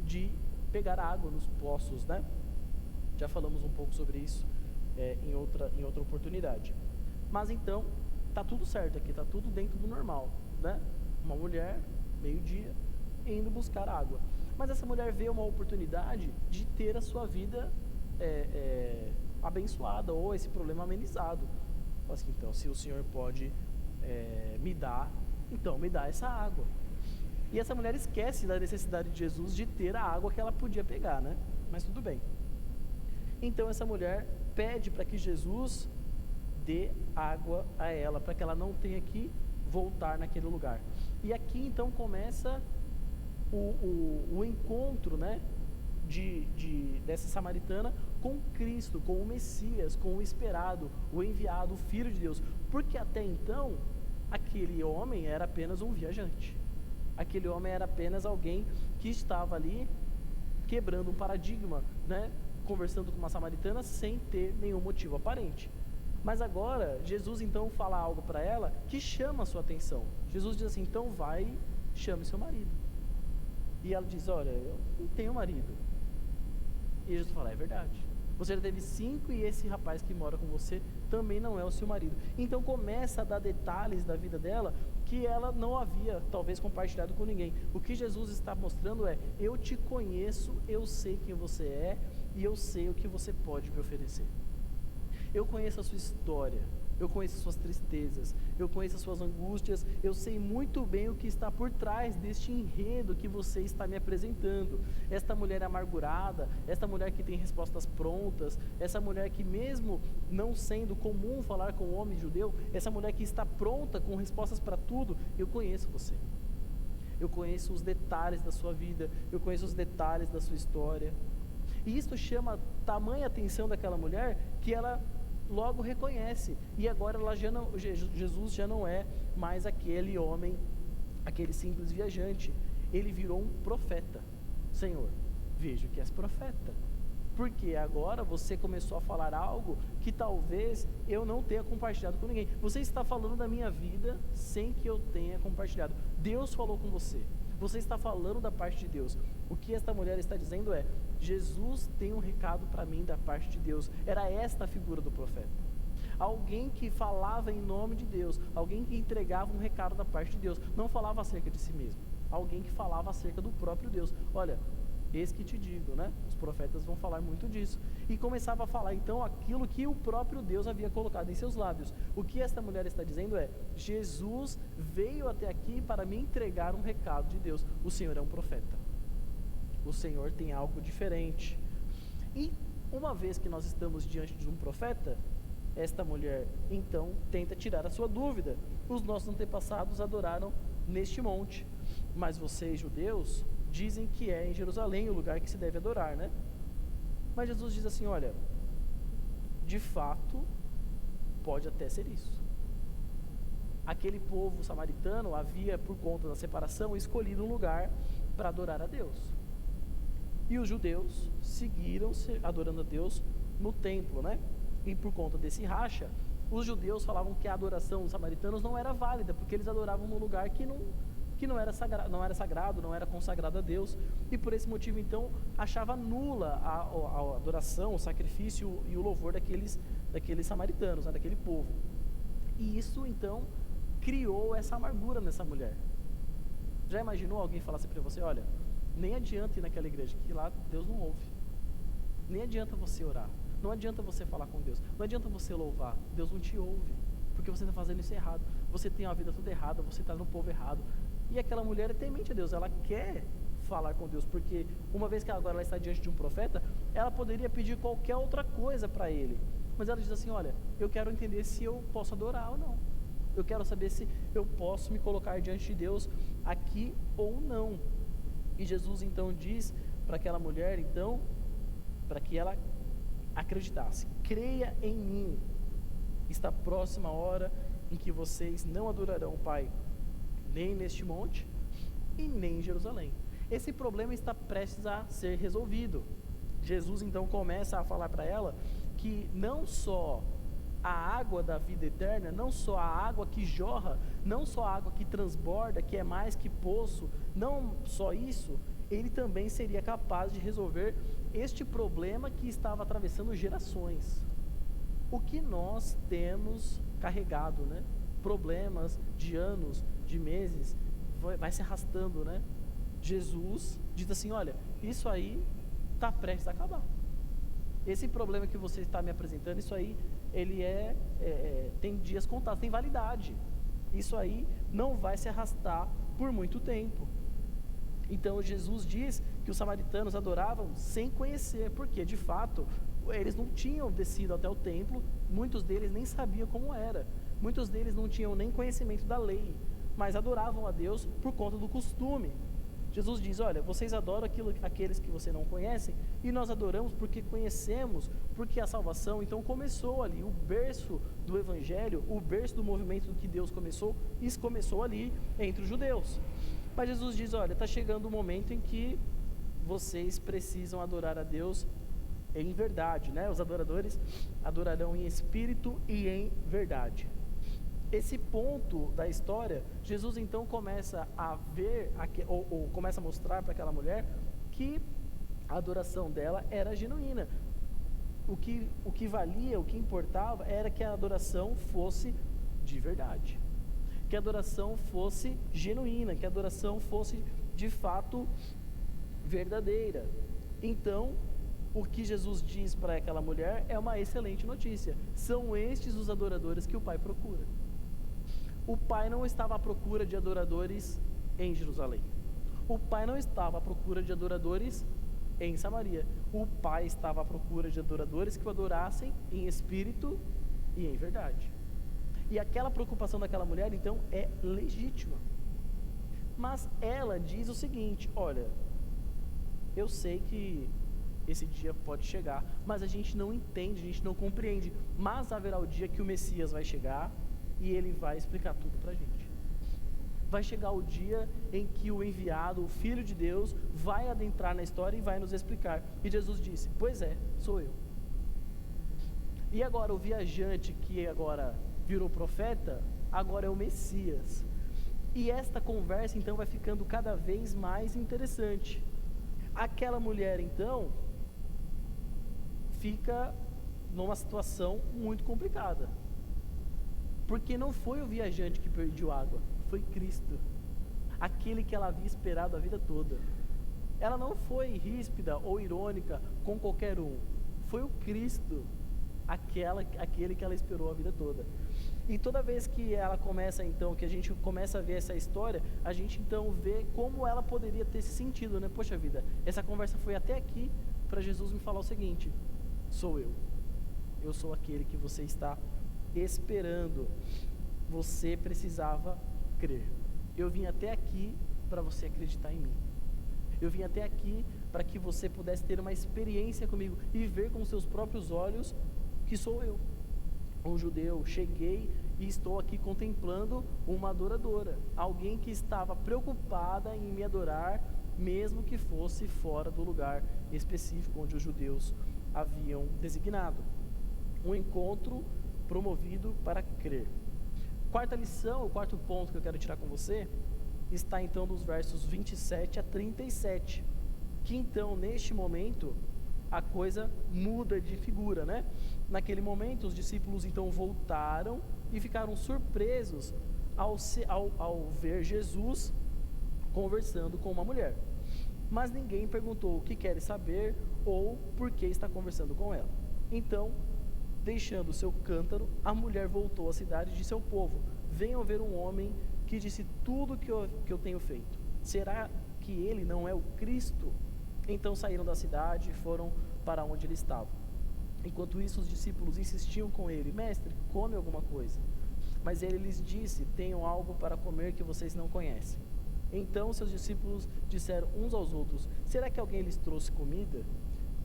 De pegar água nos poços, né? Já falamos um pouco sobre isso em outra oportunidade. Mas então, tá tudo certo aqui, tá tudo dentro do normal, né? Uma mulher, meio-dia, indo buscar água. Mas essa mulher vê uma oportunidade de ter a sua vida abençoada, ou esse problema amenizado. Mas então, se o Senhor pode me dar, então me dá essa água. E essa mulher esquece da necessidade de Jesus de ter a água que ela podia pegar, né? Mas tudo bem. Então essa mulher pede para que Jesus dê água a ela, para que ela não tenha que voltar naquele lugar. E aqui então começa o encontro, né, dessa samaritana com Cristo, com o Messias, com o esperado, o enviado, o Filho de Deus. Porque até então, aquele homem era apenas um viajante. Aquele homem era apenas alguém que estava ali quebrando um paradigma, né? Conversando com uma samaritana sem ter nenhum motivo aparente. Mas agora, Jesus então fala algo para ela que chama a sua atenção. Jesus diz assim, então vai, chame seu marido. E ela diz, olha, eu não tenho marido. E Jesus fala, é verdade. Você já teve 5 e esse rapaz que mora com você também não é o seu marido. Então começa a dar detalhes da vida dela que ela não havia talvez compartilhado com ninguém. O que Jesus está mostrando é, eu te conheço, eu sei quem você é e eu sei o que você pode me oferecer. Eu conheço a sua história, eu conheço as suas tristezas, eu conheço as suas angústias, eu sei muito bem o que está por trás deste enredo que você está me apresentando. Esta mulher amargurada, esta mulher que tem respostas prontas, essa mulher que mesmo não sendo comum falar com o homem judeu, essa mulher que está pronta com respostas para tudo, eu conheço você. Eu conheço os detalhes da sua vida, eu conheço os detalhes da sua história. E isso chama tamanha atenção daquela mulher que ela logo reconhece, e agora ela já não, Jesus já não é mais aquele homem, aquele simples viajante, ele virou um profeta. Senhor, vejo que és profeta, porque agora você começou a falar algo que talvez eu não tenha compartilhado com ninguém. Você está falando da minha vida sem que eu tenha compartilhado. Deus falou com você, você está falando da parte de Deus. O que esta mulher está dizendo é, Jesus tem um recado para mim da parte de Deus. Era esta a figura do profeta. Alguém que falava em nome de Deus, alguém que entregava um recado da parte de Deus, não falava acerca de si mesmo, alguém que falava acerca do próprio Deus. Olha, eis que te digo, né? Os profetas vão falar muito disso. E começava a falar então aquilo que o próprio Deus havia colocado em seus lábios. O que esta mulher está dizendo é, Jesus veio até aqui para me entregar um recado de Deus. O Senhor é um profeta. O Senhor tem algo diferente. E uma vez que nós estamos diante de um profeta, esta mulher então tenta tirar a sua dúvida. Os nossos antepassados adoraram neste monte, mas vocês, judeus, dizem que é em Jerusalém o lugar que se deve adorar, né? Mas Jesus diz assim, olha, de fato, pode até ser isso. Aquele povo samaritano havia, por conta da separação, escolhido um lugar para adorar a Deus. E os judeus seguiram adorando a Deus no templo, né? E por conta desse racha, os judeus falavam que a adoração dos samaritanos não era válida, porque eles adoravam num lugar que não era sagrado, não era consagrado a Deus. E por esse motivo, então, achava nula a adoração, o sacrifício e o louvor daqueles samaritanos, né? Daquele povo. E isso, então, criou essa amargura nessa mulher. Já imaginou alguém falar assim para você, olha, nem adianta ir naquela igreja, que lá Deus não ouve. Nem adianta você orar. Não adianta você falar com Deus. Não adianta você louvar. Deus não te ouve. Porque você está fazendo isso errado. Você tem uma vida toda errada. Você está no povo errado. E aquela mulher é temente a Deus. Ela quer falar com Deus. Porque uma vez que agora ela está diante de um profeta, ela poderia pedir qualquer outra coisa para ele. Mas ela diz assim, olha, eu quero entender se eu posso adorar ou não. Eu quero saber se eu posso me colocar diante de Deus aqui ou não. E Jesus então diz para aquela mulher, então, para que ela acreditasse, creia em mim, está próxima a hora em que vocês não adorarão o Pai, nem neste monte e nem em Jerusalém. Esse problema está prestes a ser resolvido. Jesus então começa a falar para ela que não só a água da vida eterna, não só a água que jorra, não só a água que transborda, que é mais que poço, não só isso, ele também seria capaz de resolver este problema que estava atravessando gerações. O que nós temos carregado, né? Problemas de anos, de meses, vai se arrastando, né? Jesus diz assim, olha, isso aí está prestes a acabar. Esse problema que você está me apresentando, isso aí, ele tem dias contados, tem validade. Isso aí não vai se arrastar por muito tempo. Então Jesus diz que os samaritanos adoravam sem conhecer, porque de fato eles não tinham descido até o templo, muitos deles nem sabiam como era, muitos deles não tinham nem conhecimento da lei, mas adoravam a Deus por conta do costume. Jesus diz: olha, vocês adoram aqueles que você não conhecem, e nós adoramos porque conhecemos, porque a salvação então começou ali, o berço do evangelho, o berço do movimento que Deus começou, isso começou ali entre os judeus. Mas Jesus diz: olha, está chegando o momento em que vocês precisam adorar a Deus em verdade, né? Os adoradores adorarão em espírito e em verdade. Esse ponto da história, Jesus então começa a ver, ou começa a mostrar para aquela mulher que a adoração dela era genuína. O que valia, o que importava era que a adoração fosse de verdade, que a adoração fosse genuína, que a adoração fosse de fato verdadeira. Então, o que Jesus diz para aquela mulher é uma excelente notícia: são estes os adoradores que o Pai procura. O Pai não estava à procura de adoradores em Jerusalém. O Pai não estava à procura de adoradores em Samaria. O Pai estava à procura de adoradores que o adorassem em espírito e em verdade. E aquela preocupação daquela mulher, então, é legítima. Mas ela diz o seguinte: olha, eu sei que esse dia pode chegar, mas a gente não entende, a gente não compreende. Mas haverá o dia que o Messias vai chegar e ele vai explicar tudo para a gente. Vai chegar o dia em que o enviado, o Filho de Deus, vai adentrar na história e vai nos explicar. E Jesus disse: pois é, sou eu. E agora o viajante que agora virou profeta, agora é o Messias. E esta conversa então vai ficando cada vez mais interessante. Aquela mulher então fica numa situação muito complicada, porque não foi o viajante que pediu água, foi Cristo, aquele que ela havia esperado a vida toda. Ela não foi ríspida ou irônica com qualquer um, foi o Cristo, aquele que ela esperou a vida toda. E toda vez que ela começa então, que a gente começa a ver essa história, a gente então vê como ela poderia ter se sentido, né? Poxa vida, essa conversa foi até aqui para Jesus me falar o seguinte: sou eu sou aquele que você está esperando. Você precisava crer. Eu vim até aqui para você acreditar em mim. Eu vim até aqui para que você pudesse ter uma experiência comigo e ver com seus próprios olhos que sou eu, um judeu. Cheguei e estou aqui contemplando uma adoradora, alguém que estava preocupada em me adorar, mesmo que fosse fora do lugar específico onde os judeus haviam designado. Um encontro promovido para crer. Quarta lição, o quarto ponto que eu quero tirar com você, está então nos versos 27 a 37, que então neste momento a coisa muda de figura, né? Naquele momento os discípulos então voltaram e ficaram surpresos ao ver Jesus conversando com uma mulher, mas ninguém perguntou o que quer saber ou por que está conversando com ela. Então, deixando o seu cântaro, a mulher voltou à cidade e disse ao povo: venham ver um homem que disse tudo que eu tenho feito. Será que ele não é o Cristo? Então saíram da cidade e foram para onde ele estava. Enquanto isso, os discípulos insistiam com ele: mestre, come alguma coisa. Mas ele lhes disse: tenham algo para comer que vocês não conhecem. Então seus discípulos disseram uns aos outros: será que alguém lhes trouxe comida?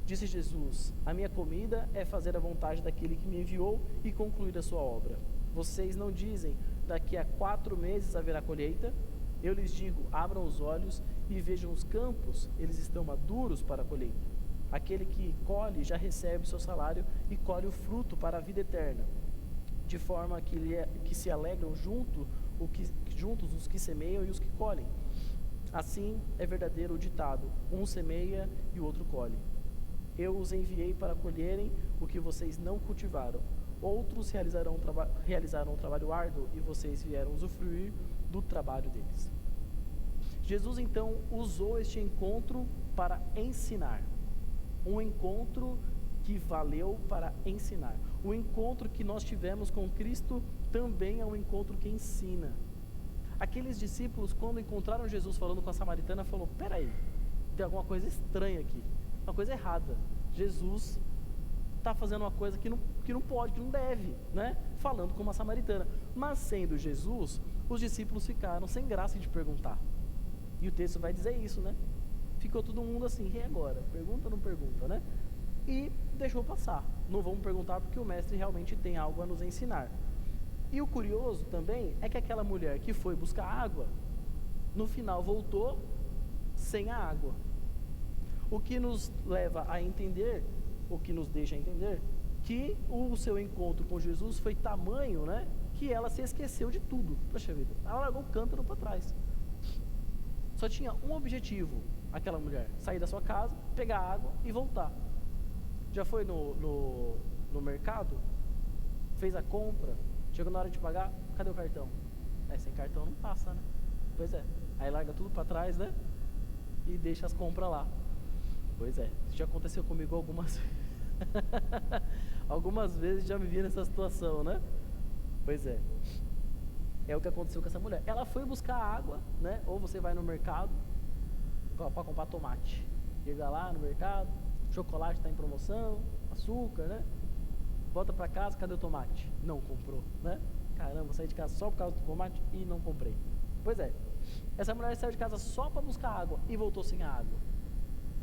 Disse Jesus: a minha comida é fazer a vontade daquele que me enviou e concluir a sua obra. Vocês não dizem: daqui a 4 meses haverá colheita? Eu lhes digo: abram os olhos e vejam os campos, eles estão maduros para a colheita. Aquele que colhe já recebe seu salário e colhe o fruto para a vida eterna, de forma que se alegram juntos os que semeiam e os que colhem. Assim é verdadeiro o ditado: um semeia e o outro colhe. Eu os enviei para colherem o que vocês não cultivaram. Outros realizaram um trabalho árduo e vocês vieram usufruir do trabalho deles. Jesus então usou este encontro para ensinar. Um encontro que valeu para ensinar. O encontro que nós tivemos com Cristo também é um encontro que ensina. Aqueles discípulos, quando encontraram Jesus falando com a samaritana, falaram: peraí, tem alguma coisa estranha aqui, uma coisa errada. Jesus está fazendo uma coisa que não pode, que não deve, né? Falando com uma samaritana. Mas sendo Jesus, os discípulos ficaram sem graça de perguntar. E o texto vai dizer isso, né? Ficou todo mundo assim, e agora? Pergunta ou não pergunta, né? E deixou passar. Não vamos perguntar porque o mestre realmente tem algo a nos ensinar. E o curioso também é que aquela mulher que foi buscar água, no final voltou sem a água. O que nos leva a entender, o que nos deixa entender, que o seu encontro com Jesus foi tamanho, né? Que ela se esqueceu de tudo. Poxa vida, ela largou o cântaro para trás. Só tinha um objetivo, aquela mulher: sair da sua casa, pegar água e voltar. Já foi no mercado, fez a compra, chegou na hora de pagar, cadê o cartão? Sem cartão não passa, né? Pois é, aí larga tudo para trás, né? E deixa as compras lá. Pois é, isso já aconteceu comigo algumas vezes. Algumas vezes já me vi nessa situação, né? Pois é. É o que aconteceu com essa mulher. Ela foi buscar água, né? Ou você vai no mercado para comprar tomate. Chega lá no mercado, chocolate está em promoção, açúcar, né? Volta para casa, cadê o tomate? Não comprou, né? Caramba, saí de casa só por causa do tomate e não comprei. Pois é. Essa mulher saiu de casa só para buscar água e voltou sem a água.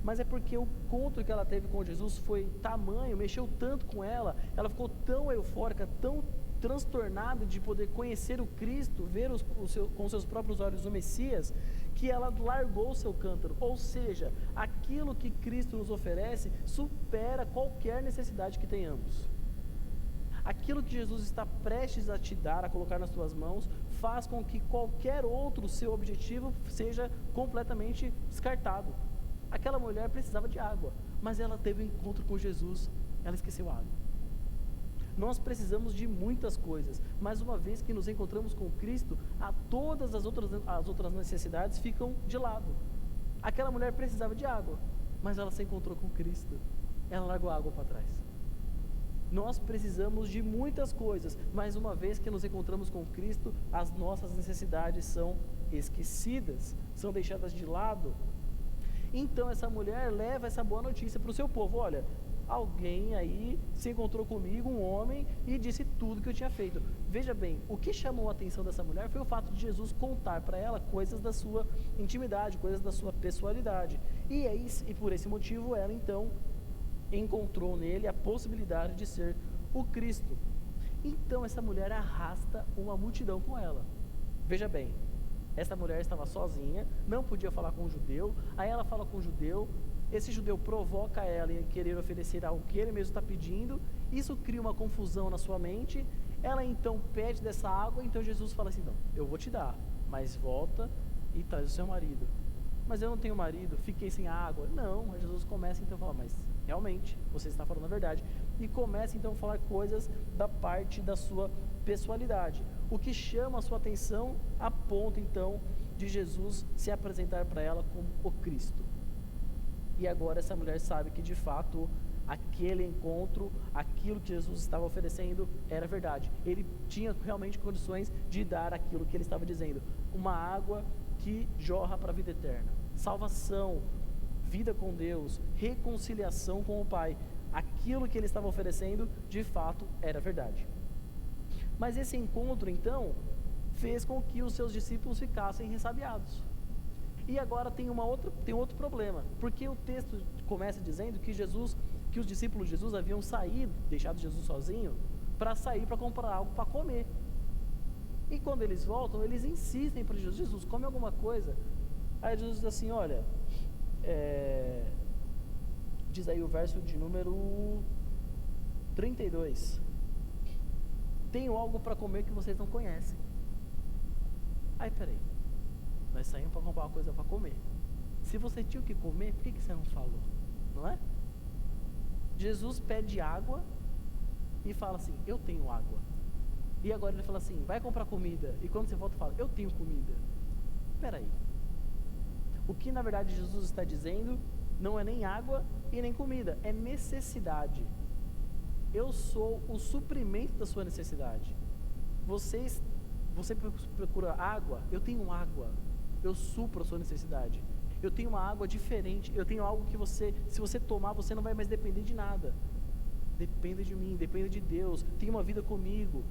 Mas é porque o encontro que ela teve com Jesus foi tamanho, mexeu tanto com ela ficou tão eufórica, tão transtornada de poder conhecer o Cristo, ver com seus próprios olhos o Messias, que ela largou o seu cântaro. Ou seja, aquilo que Cristo nos oferece supera qualquer necessidade que tenhamos. Aquilo que Jesus está prestes a te dar, a colocar nas tuas mãos, faz com que qualquer outro seu objetivo seja completamente descartado. Aquela mulher precisava de água, mas ela teve um encontro com Jesus, ela esqueceu a água. Nós precisamos de muitas coisas, mas uma vez que nos encontramos com Cristo, todas as outras necessidades ficam de lado. Aquela mulher precisava de água, mas ela se encontrou com Cristo, ela largou a água para trás. Nós precisamos de muitas coisas, mas uma vez que nos encontramos com Cristo, as nossas necessidades são esquecidas, são deixadas de lado. Então essa mulher leva essa boa notícia para o seu povo: olha, alguém aí se encontrou comigo, um homem, e disse tudo que eu tinha feito. Veja bem, o que chamou a atenção dessa mulher foi o fato de Jesus contar para ela coisas da sua intimidade, coisas da sua pessoalidade. E por esse motivo ela então encontrou nele a possibilidade de ser o Cristo. Então essa mulher arrasta uma multidão com ela. Veja bem, essa mulher estava sozinha, não podia falar com um judeu, aí ela fala com um judeu, esse judeu provoca ela em querer oferecer algo que ele mesmo está pedindo, isso cria uma confusão na sua mente, ela então pede dessa água, então Jesus fala assim: não, eu vou te dar, mas volta e traz o seu marido. Mas eu não tenho marido, fiquei sem água. Não, mas Jesus começa então a falar: mas realmente, você está falando a verdade. E começa então a falar coisas da parte da sua pessoalidade. O que chama a sua atenção a ponto então de Jesus se apresentar para ela como o Cristo. E agora essa mulher sabe que de fato aquele encontro, aquilo que Jesus estava oferecendo era verdade. Ele tinha realmente condições de dar aquilo que ele estava dizendo: uma água que jorra para a vida eterna, salvação, vida com Deus, reconciliação com o Pai. Aquilo que ele estava oferecendo de fato era verdade. Mas esse encontro então fez com que os seus discípulos ficassem ressabiados. E agora tem outro problema, porque o texto começa dizendo que os discípulos de Jesus haviam saído, deixado Jesus sozinho, para sair para comprar algo para comer. E quando eles voltam, eles insistem para Jesus: Jesus, come alguma coisa. Aí Jesus diz assim: olha, diz aí o verso de número 32: tenho algo para comer que vocês não conhecem. Aí peraí, nós saímos para comprar uma coisa para comer. Se você tinha o que comer, por que você não falou? Não é? Jesus pede água e fala assim: eu tenho água. E agora ele fala assim: vai comprar comida. E quando você volta fala: eu tenho comida. Peraí, o que na verdade Jesus está dizendo não é nem água e nem comida, é necessidade. Eu sou o suprimento da sua necessidade. Você procura água, eu tenho água, eu supro a sua necessidade. Eu tenho uma água diferente, eu tenho algo que se você tomar, você não vai mais depender de nada. Dependa de mim, dependa de Deus, tenha uma vida comigo,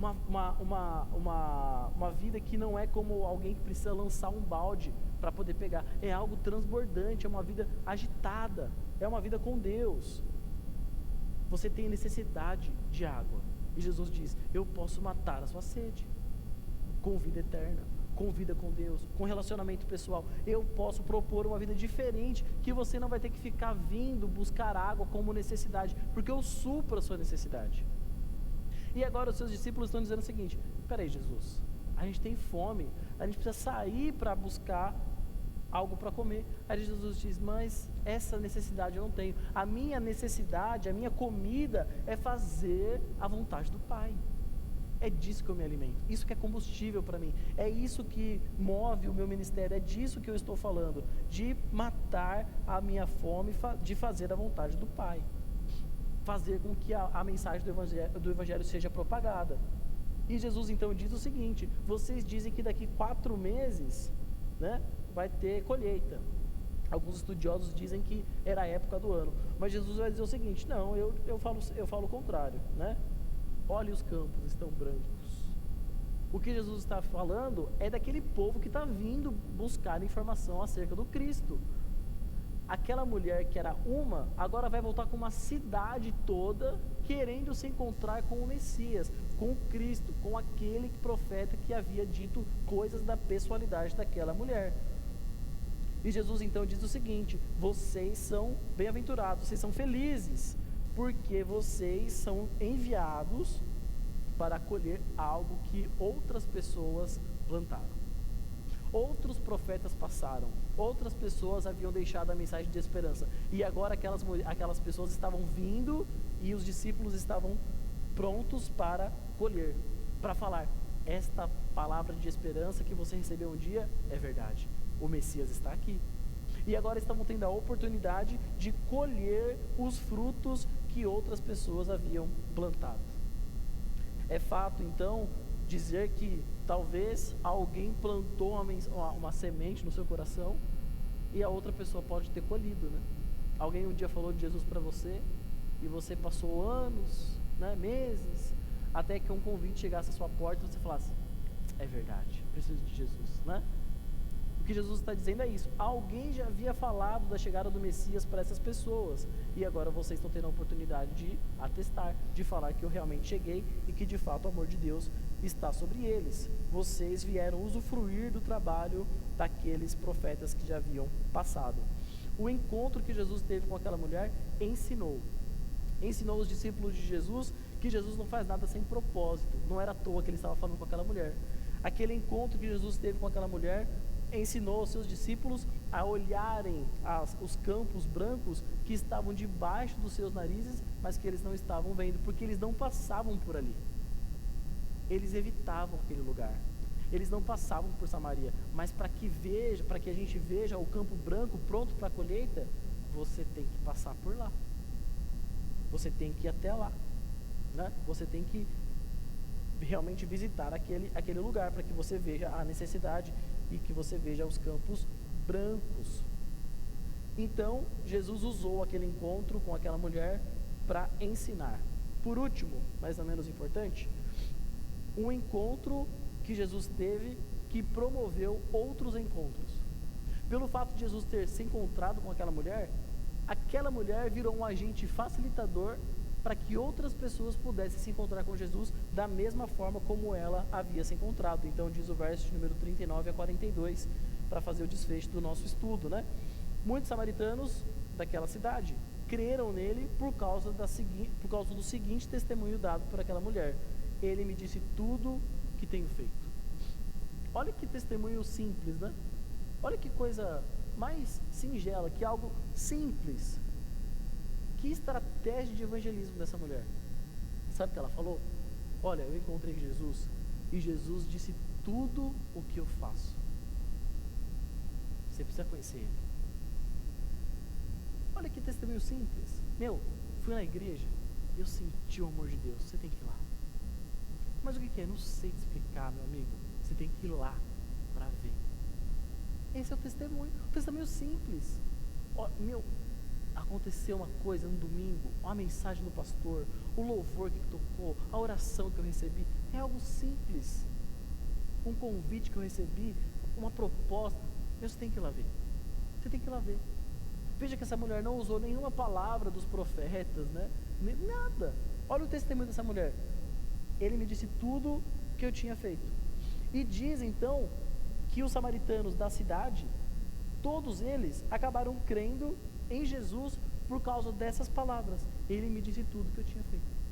uma vida que não é como alguém que precisa lançar um balde para poder pegar. É algo transbordante, é uma vida agitada, é uma vida com Deus. Você tem necessidade de água. E Jesus diz: eu posso matar a sua sede com vida eterna, com vida com Deus, com relacionamento pessoal. Eu posso propor uma vida diferente, que você não vai ter que ficar vindo buscar água como necessidade, porque eu supro a sua necessidade. E agora os seus discípulos estão dizendo o seguinte: peraí, Jesus, a gente tem fome, a gente precisa sair para buscar algo para comer. Aí Jesus diz: mas essa necessidade eu não tenho. A minha necessidade, a minha comida é fazer a vontade do Pai. É disso que eu me alimento, isso que é combustível para mim, é isso que move o meu ministério, é disso que eu estou falando, de matar a minha fome, de fazer a vontade do Pai, fazer com que a mensagem do Evangelho seja propagada. E Jesus então diz o seguinte: vocês dizem que daqui 4 meses, né, vai ter colheita. Alguns estudiosos dizem que era a época do ano, mas Jesus vai dizer o seguinte: não, eu falo o contrário, né? Olhe, os campos estão brancos. O que Jesus está falando é daquele povo que está vindo buscar informação acerca do Cristo. Aquela mulher que era uma, agora vai voltar com uma cidade toda querendo se encontrar com o Messias, com o Cristo, com aquele profeta que havia dito coisas da pessoalidade daquela mulher. E Jesus então diz o seguinte: vocês são bem-aventurados, vocês são felizes, porque vocês são enviados para colher algo que outras pessoas plantaram. Outros profetas passaram, outras pessoas haviam deixado a mensagem de esperança, e agora aquelas pessoas estavam vindo, e os discípulos estavam prontos para colher, para falar: esta palavra de esperança que você recebeu um dia é verdade, o Messias está aqui. E agora estavam tendo a oportunidade de colher os frutos que outras pessoas haviam plantado. É fato então dizer que talvez alguém plantou uma semente no seu coração e a outra pessoa pode ter colhido, né? Alguém um dia falou de Jesus para você e você passou anos, né, meses, até que um convite chegasse à sua porta e você falasse: é verdade, preciso de Jesus, né? O que Jesus está dizendo é isso: alguém já havia falado da chegada do Messias para essas pessoas, e agora vocês estão tendo a oportunidade de atestar, de falar que eu realmente cheguei e que de fato o amor de Deus está sobre eles. Vocês vieram usufruir do trabalho daqueles profetas que já haviam passado. O encontro que Jesus teve com aquela mulher ensinou os discípulos de Jesus que Jesus não faz nada sem propósito, não era à toa que ele estava falando com aquela mulher. Aquele encontro que Jesus teve com aquela mulher ensinou os seus discípulos a olharem os campos brancos que estavam debaixo dos seus narizes, mas que eles não estavam vendo, porque eles não passavam por ali. Eles evitavam aquele lugar. Eles não passavam por Samaria, mas para que a gente veja o campo branco pronto para a colheita, você tem que passar por lá. Você tem que ir até lá, né? Você tem que realmente visitar aquele lugar para que você veja a necessidade e que você veja os campos brancos. Então, Jesus usou aquele encontro com aquela mulher para ensinar. Por último, mas não menos importante, um encontro que Jesus teve que promoveu outros encontros. Pelo fato de Jesus ter se encontrado com aquela mulher virou um agente facilitador para que outras pessoas pudessem se encontrar com Jesus da mesma forma como ela havia se encontrado. Então diz o verso de número 39 a 42, para fazer o desfecho do nosso estudo, né? Muitos samaritanos daquela cidade creram nele por causa do seguinte testemunho dado por aquela mulher: ele me disse tudo que tenho feito. Olha que testemunho simples, né? Olha que coisa mais singela, que algo simples. Que estratégia de evangelismo dessa mulher. Sabe o que ela falou? Olha, eu encontrei Jesus e Jesus disse tudo o que eu faço. Você precisa conhecer ele. Olha que testemunho simples. Fui na igreja e eu senti o amor de Deus. Você tem que ir lá. Mas o que é? Não sei te explicar, meu amigo. Você tem que ir lá para ver. Esse é o testemunho. Um testemunho simples. Aconteceu uma coisa no domingo, uma mensagem do pastor, o louvor que tocou, a oração que eu recebi. É algo simples. Um convite que eu recebi, uma proposta. Você tem que ir lá ver. Você tem que ir lá ver. Veja que essa mulher não usou nenhuma palavra dos profetas, né? Nada. Olha o testemunho dessa mulher. Ele me disse tudo que eu tinha feito. E diz então que os samaritanos da cidade, todos eles acabaram crendo em Jesus por causa dessas palavras. Ele me disse tudo que eu tinha feito.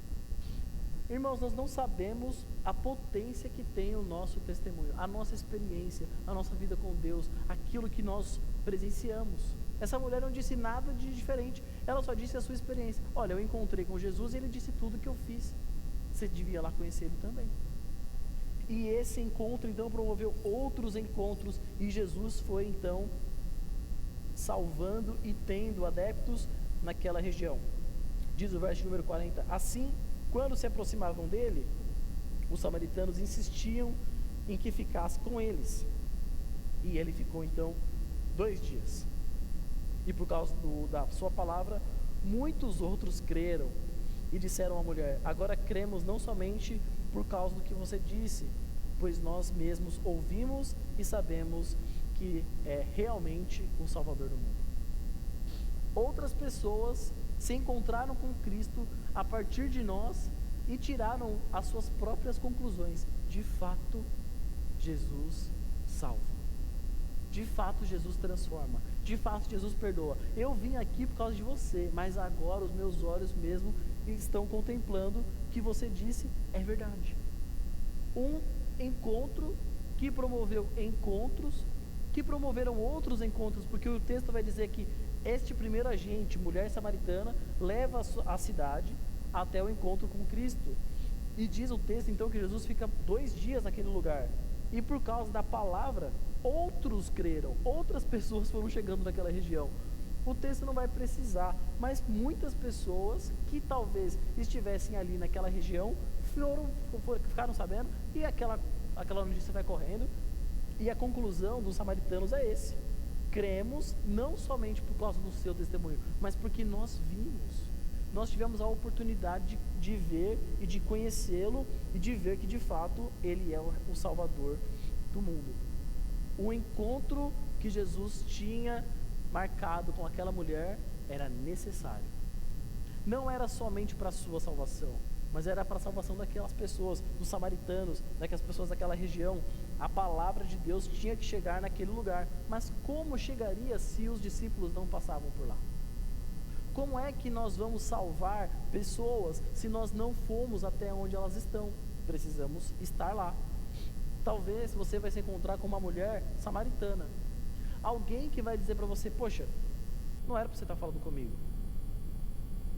Irmãos, nós não sabemos a potência que tem o nosso testemunho, a nossa experiência, a nossa vida com Deus, aquilo que nós presenciamos. Essa mulher não disse nada de diferente, ela só disse a sua experiência. Olha, eu encontrei com Jesus e ele disse tudo que eu fiz. Você devia lá conhecer ele também. E esse encontro então promoveu outros encontros, e Jesus foi então salvando e tendo adeptos naquela região. Diz o verso número 40: assim, quando se aproximavam dele, os samaritanos insistiam em que ficasse com eles. E ele ficou então 2 dias. E por causa da sua palavra, muitos outros creram e disseram à mulher: agora cremos não somente por causa do que você disse, pois nós mesmos ouvimos e sabemos que é realmente o Salvador do mundo. Outras pessoas se encontraram com Cristo a partir de nós e tiraram as suas próprias conclusões. De fato, Jesus salva. De fato, Jesus transforma. De fato, Jesus perdoa. Eu vim aqui por causa de você, mas agora os meus olhos mesmo estão contemplando que você disse é verdade. Um encontro que promoveu encontros, que promoveram outros encontros, porque o texto vai dizer que este primeiro agente, mulher samaritana, leva a cidade até o encontro com Cristo. E diz o texto então que Jesus fica 2 dias naquele lugar. E por causa da palavra, outros creram, outras pessoas foram chegando naquela região. O texto não vai precisar, mas muitas pessoas que talvez estivessem ali naquela região ficaram sabendo, e aquela notícia vai correndo. E a conclusão dos samaritanos é esse: cremos não somente por causa do seu testemunho, mas porque nós vimos, nós tivemos a oportunidade de ver e de conhecê-lo e de ver que de fato ele é o Salvador do mundo. O encontro que Jesus tinha marcado com aquela mulher era necessário. Não era somente para a sua salvação, mas era para a salvação daquelas pessoas, dos samaritanos, daquelas pessoas daquela região. A palavra de Deus tinha que chegar naquele lugar. Mas como chegaria se os discípulos não passavam por lá? Como é que nós vamos salvar pessoas se nós não formos até onde elas estão? Precisamos estar lá. Talvez você vai se encontrar com uma mulher samaritana, alguém que vai dizer para você: poxa, não era para você estar falando comigo,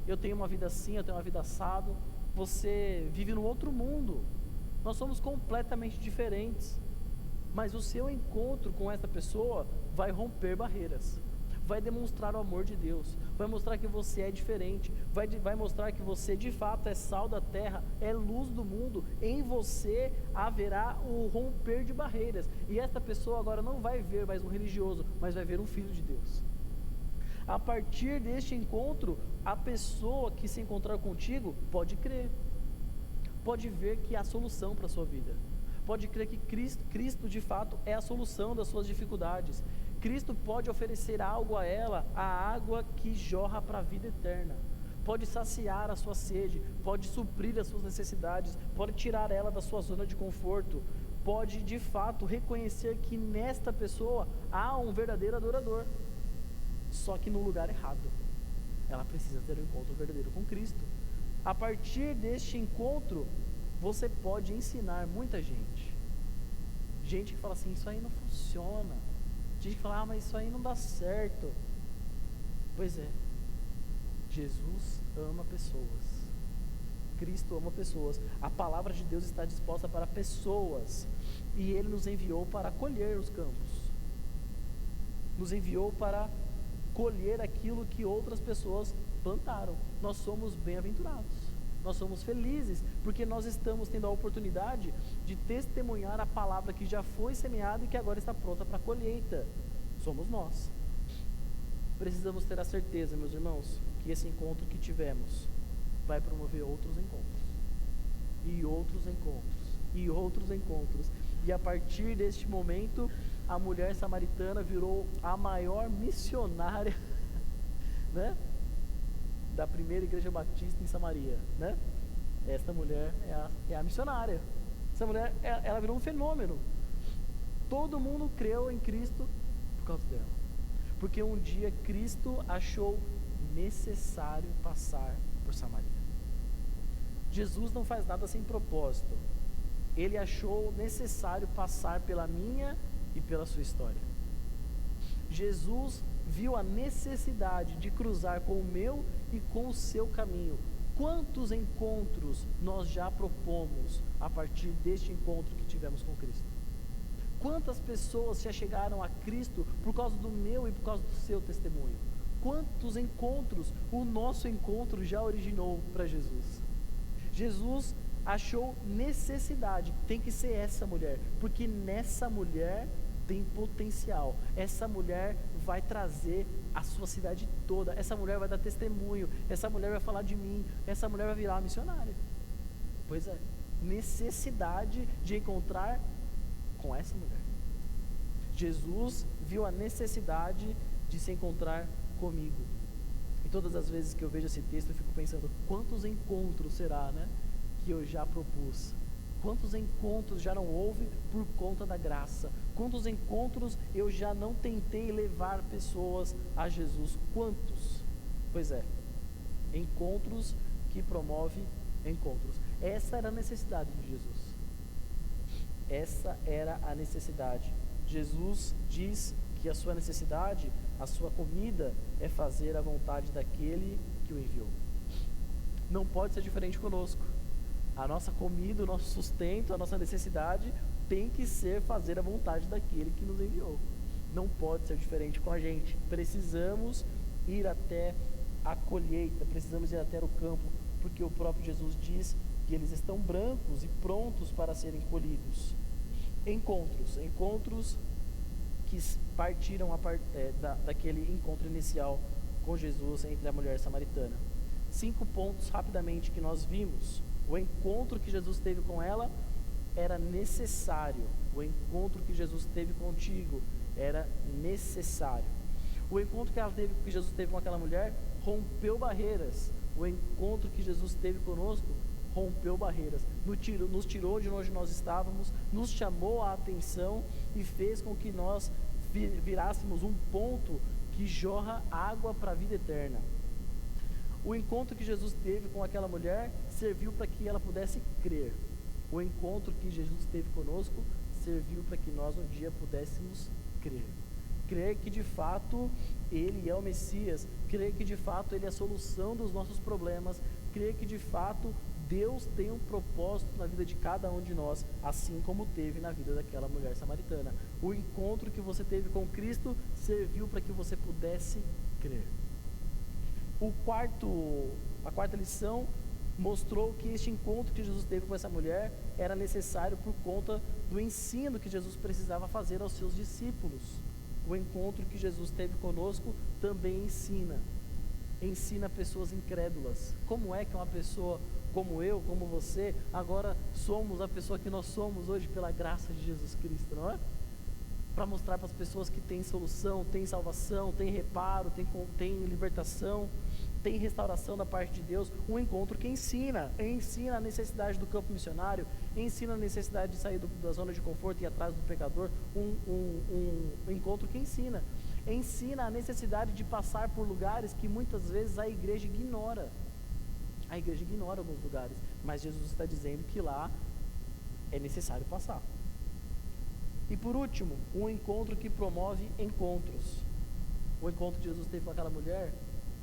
eu tenho uma vida assim, eu tenho uma vida assado, você vive num outro mundo, nós somos completamente diferentes. Mas o seu encontro com essa pessoa vai romper barreiras, vai demonstrar o amor de Deus, vai mostrar que você é diferente, vai mostrar que você de fato é sal da terra, é luz do mundo. Em você haverá o romper de barreiras, e esta pessoa agora não vai ver mais um religioso, mas vai ver um filho de Deus. A partir deste encontro, a pessoa que se encontrar contigo pode crer, pode ver que há solução para a sua vida, pode crer que Cristo de fato é a solução das suas dificuldades. Cristo pode oferecer algo a ela, a água que jorra para a vida eterna, pode saciar a sua sede, pode suprir as suas necessidades, pode tirar ela da sua zona de conforto, pode de fato reconhecer que nesta pessoa há um verdadeiro adorador, só que no lugar errado. Ela precisa ter um encontro verdadeiro com Cristo. A partir deste encontro, você pode ensinar muita gente. Gente que fala assim: isso aí não funciona. Gente que fala: mas isso aí não dá certo. Pois é, Jesus ama pessoas, Cristo ama pessoas, a palavra de Deus está disposta para pessoas, e Ele nos enviou para colher os campos, nos enviou para colher aquilo que outras pessoas plantaram. Nós somos bem-aventurados, nós somos felizes, porque nós estamos tendo a oportunidade de testemunhar a palavra que já foi semeada e que agora está pronta para a colheita. Somos nós. Precisamos ter a certeza, meus irmãos, que esse encontro que tivemos vai promover outros encontros, e outros encontros, e outros encontros. E a partir deste momento, a mulher samaritana virou a maior missionária, né, da primeira igreja batista em Samaria, né? Esta mulher é a missionária. Essa mulher, ela virou um fenômeno. Todo mundo creu em Cristo por causa dela. Porque um dia Cristo achou necessário passar por Samaria. Jesus não faz nada sem propósito. Ele achou necessário passar pela minha e pela sua história. Jesus viu a necessidade de cruzar com o meu e com o seu caminho. Quantos encontros nós já propomos a partir deste encontro que tivemos com Cristo? Quantas pessoas já chegaram a Cristo por causa do meu e por causa do seu testemunho? Quantos encontros o nosso encontro já originou para Jesus? Jesus achou necessidade, tem que ser essa mulher, porque nessa mulher tem potencial. Essa mulher vai trazer a sua cidade toda, essa mulher vai dar testemunho, essa mulher vai falar de mim, essa mulher vai virar uma missionária. Pois é, necessidade de encontrar com essa mulher. Jesus viu a necessidade de se encontrar comigo. E todas as vezes que eu vejo esse texto eu fico pensando, quantos encontros será, né, que eu já propus? Quantos encontros já não houve por conta da graça? Quantos encontros eu já não tentei levar pessoas a Jesus? Quantos? Pois é, encontros que promove encontros. Essa era a necessidade de Jesus. Essa era a necessidade. Jesus diz que a sua necessidade, a sua comida é fazer a vontade daquele que o enviou. Não pode ser diferente conosco. A nossa comida, o nosso sustento, a nossa necessidade tem que ser fazer a vontade daquele que nos enviou. Não pode ser diferente com a gente. Precisamos ir até a colheita, precisamos ir até o campo, porque o próprio Jesus diz que eles estão brancos e prontos para serem colhidos. Encontros que partiram daquele encontro inicial com Jesus entre a mulher samaritana. 5 pontos rapidamente que nós vimos. O encontro que Jesus teve com ela era necessário. O encontro que Jesus teve contigo era necessário. O encontro que Jesus teve com aquela mulher rompeu barreiras. O encontro que Jesus teve conosco rompeu barreiras. Nos tirou de onde nós estávamos, nos chamou a atenção e fez com que nós virássemos um ponto que jorra água para a vida eterna. O encontro que Jesus teve com aquela mulher serviu para que ela pudesse crer. O encontro que Jesus teve conosco serviu para que nós um dia pudéssemos crer. Crer que de fato Ele é o Messias, crer que de fato Ele é a solução dos nossos problemas, crer que de fato Deus tem um propósito na vida de cada um de nós, assim como teve na vida daquela mulher samaritana. O encontro que você teve com Cristo serviu para que você pudesse crer. A quarta lição mostrou que este encontro que Jesus teve com essa mulher era necessário por conta do ensino que Jesus precisava fazer aos seus discípulos. O encontro que Jesus teve conosco também ensina pessoas incrédulas. Como é que uma pessoa como eu, como você, agora somos a pessoa que nós somos hoje pela graça de Jesus Cristo, não é? Para mostrar para as pessoas que tem solução, tem salvação, tem reparo, tem libertação, tem restauração da parte de Deus. Um encontro que ensina a necessidade do campo missionário, ensina a necessidade de sair da zona de conforto e ir atrás do pecador. Um encontro que ensina a necessidade de passar por lugares que muitas vezes a igreja ignora. A igreja ignora alguns lugares, mas Jesus está dizendo que lá é necessário passar. E por último, um encontro que promove encontros. O encontro que Jesus teve com aquela mulher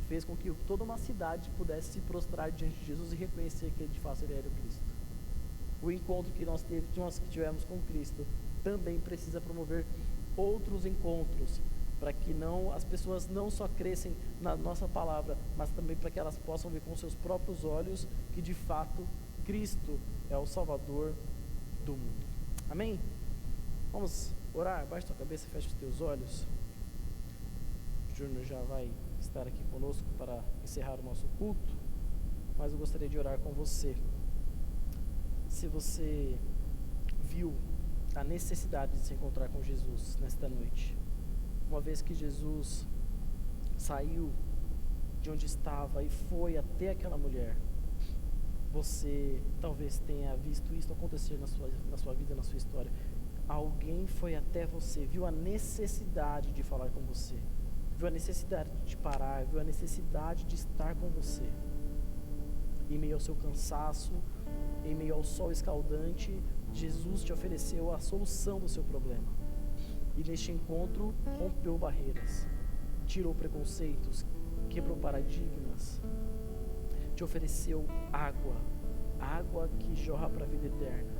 fez com que toda uma cidade pudesse se prostrar diante de Jesus e reconhecer que ele de fato era o Cristo. O encontro que nós tivemos com Cristo também precisa promover outros encontros, para que as pessoas não só cresçam na nossa palavra, mas também para que elas possam ver com seus próprios olhos que de fato Cristo é o Salvador do mundo. Amém? Vamos orar? Baixa tua cabeça, fecha os teus olhos. O Júnior já vai estar aqui conosco para encerrar o nosso culto, mas eu gostaria de orar com você. Se você viu a necessidade de se encontrar com Jesus nesta noite. Uma vez que Jesus saiu de onde estava e foi até aquela mulher, você talvez tenha visto isso acontecer na sua vida, na sua história. Alguém foi até você, viu a necessidade de falar com você, viu a necessidade de parar, viu a necessidade de estar com você. Em meio ao seu cansaço, em meio ao sol escaldante, Jesus te ofereceu a solução do seu problema. E neste encontro, rompeu barreiras, tirou preconceitos, quebrou paradigmas, te ofereceu água, água que jorra para a vida eterna,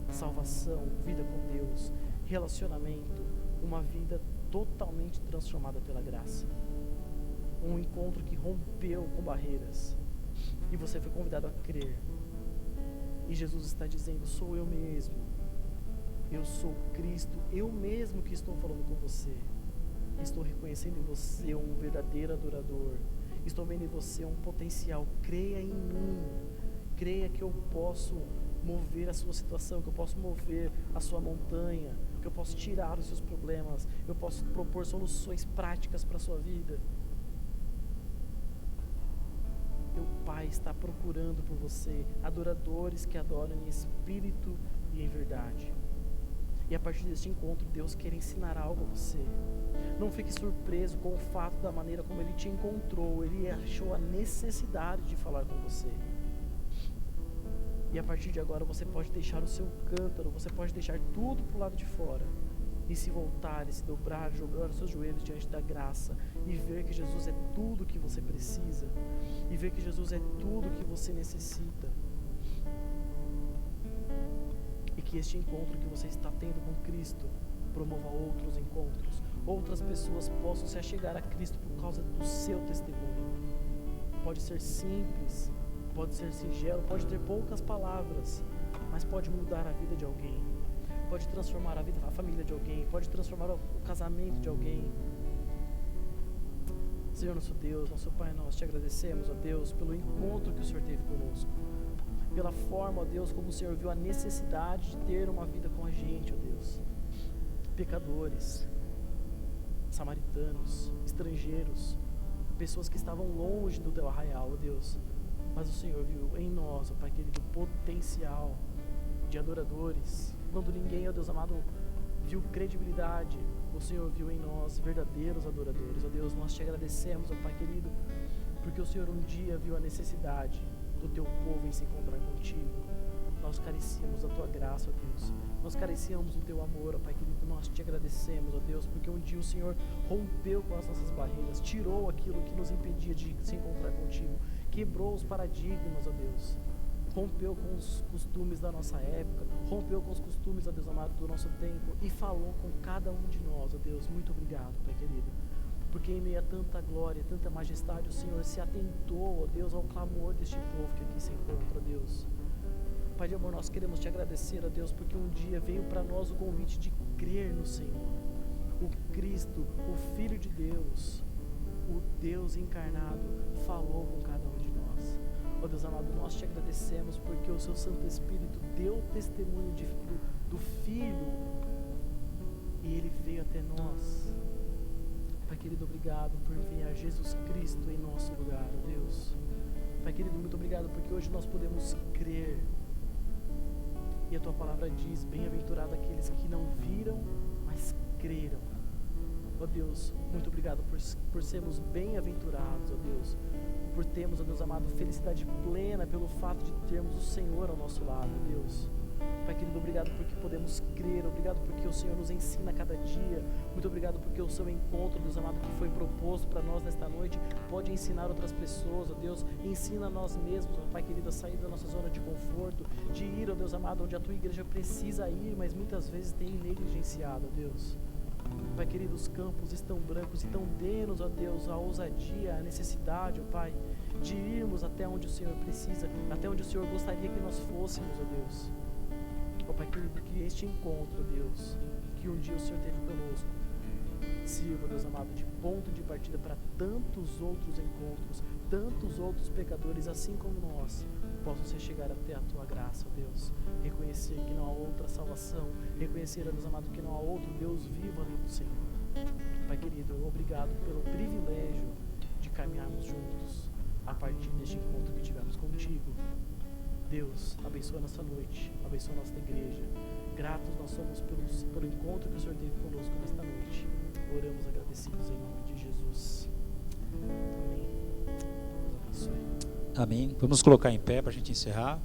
salvação, vida com Deus, relacionamento, uma vida totalmente transformada pela graça. Um encontro que rompeu com barreiras e você foi convidado a crer. E Jesus está dizendo: sou eu mesmo, eu sou Cristo, eu mesmo que estou falando com você. Estou reconhecendo em você um verdadeiro adorador. Estou vendo em você um potencial. Creia em mim. Creia que eu posso mover a sua situação, que eu posso mover a sua montanha, que eu posso tirar os seus problemas, eu posso propor soluções práticas para a sua vida. Meu Pai está procurando por você adoradores que adoram em espírito e em verdade. E a partir deste encontro, Deus quer ensinar algo a você. Não fique surpreso com o fato da maneira como Ele te encontrou. Ele achou a necessidade de falar com você. E a partir de agora você pode deixar o seu cântaro, você pode deixar tudo para o lado de fora e se voltar, e se dobrar, jogar os seus joelhos diante da graça e ver que Jesus é tudo que você precisa e ver que Jesus é tudo que você necessita. E que este encontro que você está tendo com Cristo promova outros encontros, outras pessoas possam se achegar a Cristo por causa do seu testemunho. Pode ser simples, pode ser singelo, pode ter poucas palavras, mas pode mudar a vida de alguém, pode transformar a família de alguém, pode transformar o casamento de alguém. Senhor nosso Deus, nosso Pai, nós te agradecemos, ó Deus, pelo encontro que o Senhor teve conosco, pela forma, ó Deus, como o Senhor viu a necessidade de ter uma vida com a gente, ó Deus. Pecadores, samaritanos, estrangeiros, pessoas que estavam longe do teu arraial, ó Deus, mas o Senhor viu em nós, ó Pai querido, potencial de adoradores. Quando ninguém, ó Deus amado, viu credibilidade, o Senhor viu em nós verdadeiros adoradores. Ó Deus, nós te agradecemos, ó Pai querido, porque o Senhor um dia viu a necessidade do teu povo em se encontrar contigo. Nós carecíamos da tua graça, ó Deus. Nós carecíamos do teu amor, ó Pai querido. Nós te agradecemos, ó Deus, porque um dia o Senhor rompeu com as nossas barreiras, tirou aquilo que nos impedia de se encontrar contigo, quebrou os paradigmas, ó Deus. Rompeu com os costumes da nossa época, rompeu com os costumes, ó Deus amado, do nosso tempo e falou com cada um de nós, ó Deus. Muito obrigado, Pai querido, porque em meio a tanta glória, tanta majestade, o Senhor se atentou, ó Deus, ao clamor deste povo que aqui se encontra, ó Deus. Pai de amor, nós queremos te agradecer, ó Deus, porque um dia veio para nós o convite de crer no Senhor, o Cristo, o Filho de Deus, o Deus encarnado, falou com cada um de nós. Ó Deus amado, nós te agradecemos porque o seu Santo Espírito deu testemunho do Filho e ele veio até nós. Pai querido, obrigado por enviar Jesus Cristo em nosso lugar, ó Deus. Pai querido, muito obrigado porque hoje nós podemos crer. E a tua palavra diz: bem-aventurado aqueles que não viram, mas creram. Ó Deus, muito obrigado por sermos bem-aventurados, ó Deus, por termos, ó Deus amado, felicidade plena pelo fato de termos o Senhor ao nosso lado, ó Deus. Pai querido, obrigado porque podemos crer, obrigado porque o Senhor nos ensina a cada dia, muito obrigado porque o seu encontro, Deus amado, que foi proposto para nós nesta noite, pode ensinar outras pessoas, ó Deus, ensina a nós mesmos, ó Pai querido, a sair da nossa zona de conforto, de ir, ó Deus amado, onde a tua igreja precisa ir, mas muitas vezes tem negligenciado, ó Deus. Pai querido, os campos estão brancos, então dê-nos, ó Deus, a ousadia, a necessidade, ó Pai, de irmos até onde o Senhor precisa, até onde o Senhor gostaria que nós fôssemos, ó Deus. Ó Pai querido, que este encontro, ó Deus, que um dia o Senhor teve conosco, sirva, Deus amado, de ponto de partida para tantos outros encontros, tantos outros pecadores, assim como nós, possam se chegar até a Tua graça, ó Deus. Reconhecer que não há outra salvação, reconhecer, ó Deus amado, que não há outro Deus vivo além do Senhor. Pai querido, obrigado pelo privilégio de caminharmos juntos a partir deste encontro que tivemos contigo. Deus, abençoa nossa noite, abençoa nossa igreja. Gratos nós somos pelo encontro que o Senhor teve conosco nesta noite. Oramos agradecidos em nome de Jesus. Amém. Deus abençoe. Amém. Vamos colocar em pé para a gente encerrar.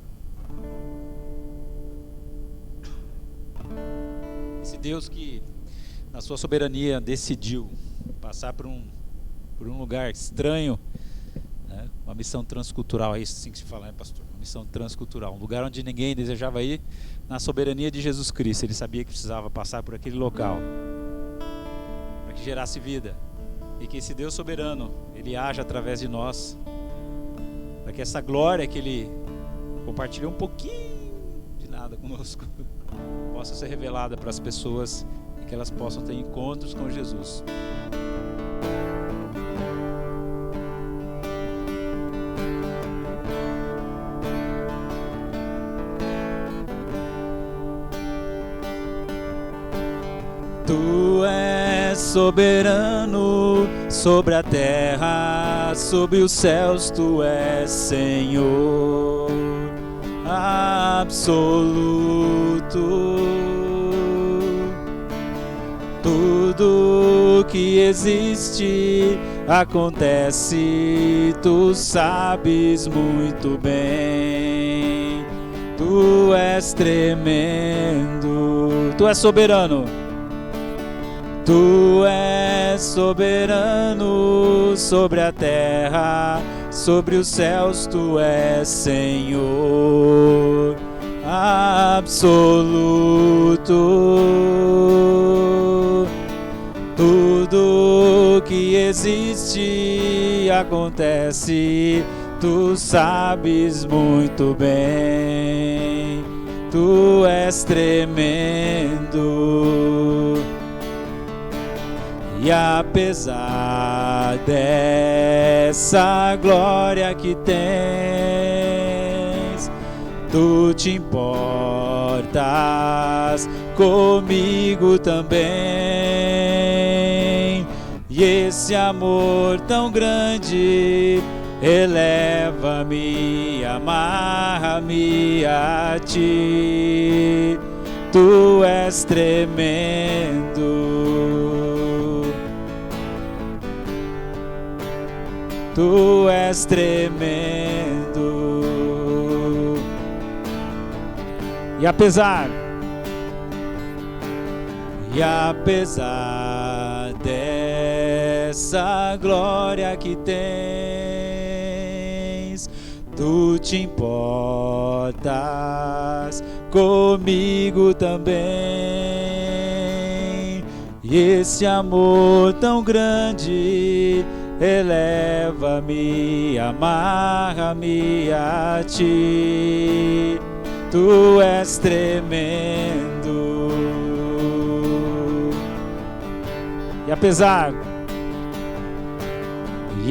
Esse Deus que, na sua soberania, decidiu passar por um lugar estranho, né? Uma missão transcultural, é isso assim que se fala, né, pastor? Uma missão transcultural, um lugar onde ninguém desejava ir. Na soberania de Jesus Cristo, ele sabia que precisava passar por aquele local para que gerasse vida, e que esse Deus soberano, ele age através de nós, para que essa glória que ele compartilhou um pouquinho de nada conosco possa ser revelada para as pessoas e que elas possam ter encontros com Jesus. Tu és soberano sobre a terra, sobre os céus, tu és Senhor absoluto. Tudo que existe acontece, tu sabes muito bem. Tu és tremendo, tu és soberano. Tu és soberano sobre a terra, sobre os céus, tu és Senhor absoluto. Tudo que existe acontece, tu sabes muito bem. Tu és tremendo. E apesar dessa glória que tens, tu te importas comigo também. E esse amor tão grande eleva-me, amarra-me a ti. Tu és tremendo. Tu és tremendo. E apesar dessa glória que tens, tu te importas comigo também. E esse amor tão grande eleva-me, amarra-me a ti. Tu és tremendo. E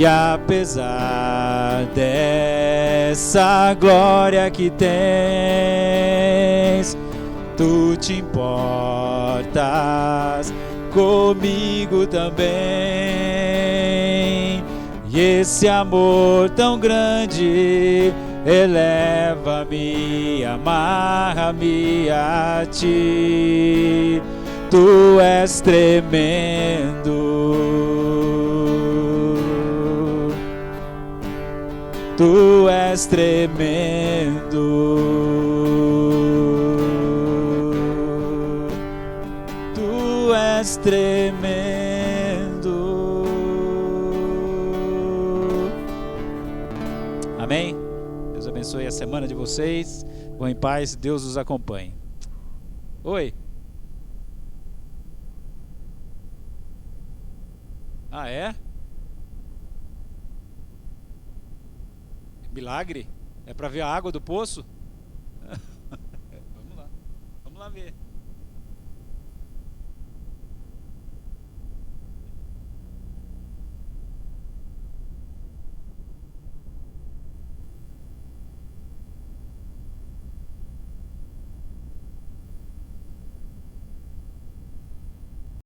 apesar dessa glória que tens, tu te importas comigo também. E esse amor tão grande eleva-me, amarra-me a ti. Tu és tremendo. Tu és tremendo. Tu és tremendo. Amém? Deus abençoe a semana de vocês. Vão em paz, Deus os acompanhe. Oi. Ah, é? Milagre? É para ver a água do poço? Vamos lá ver.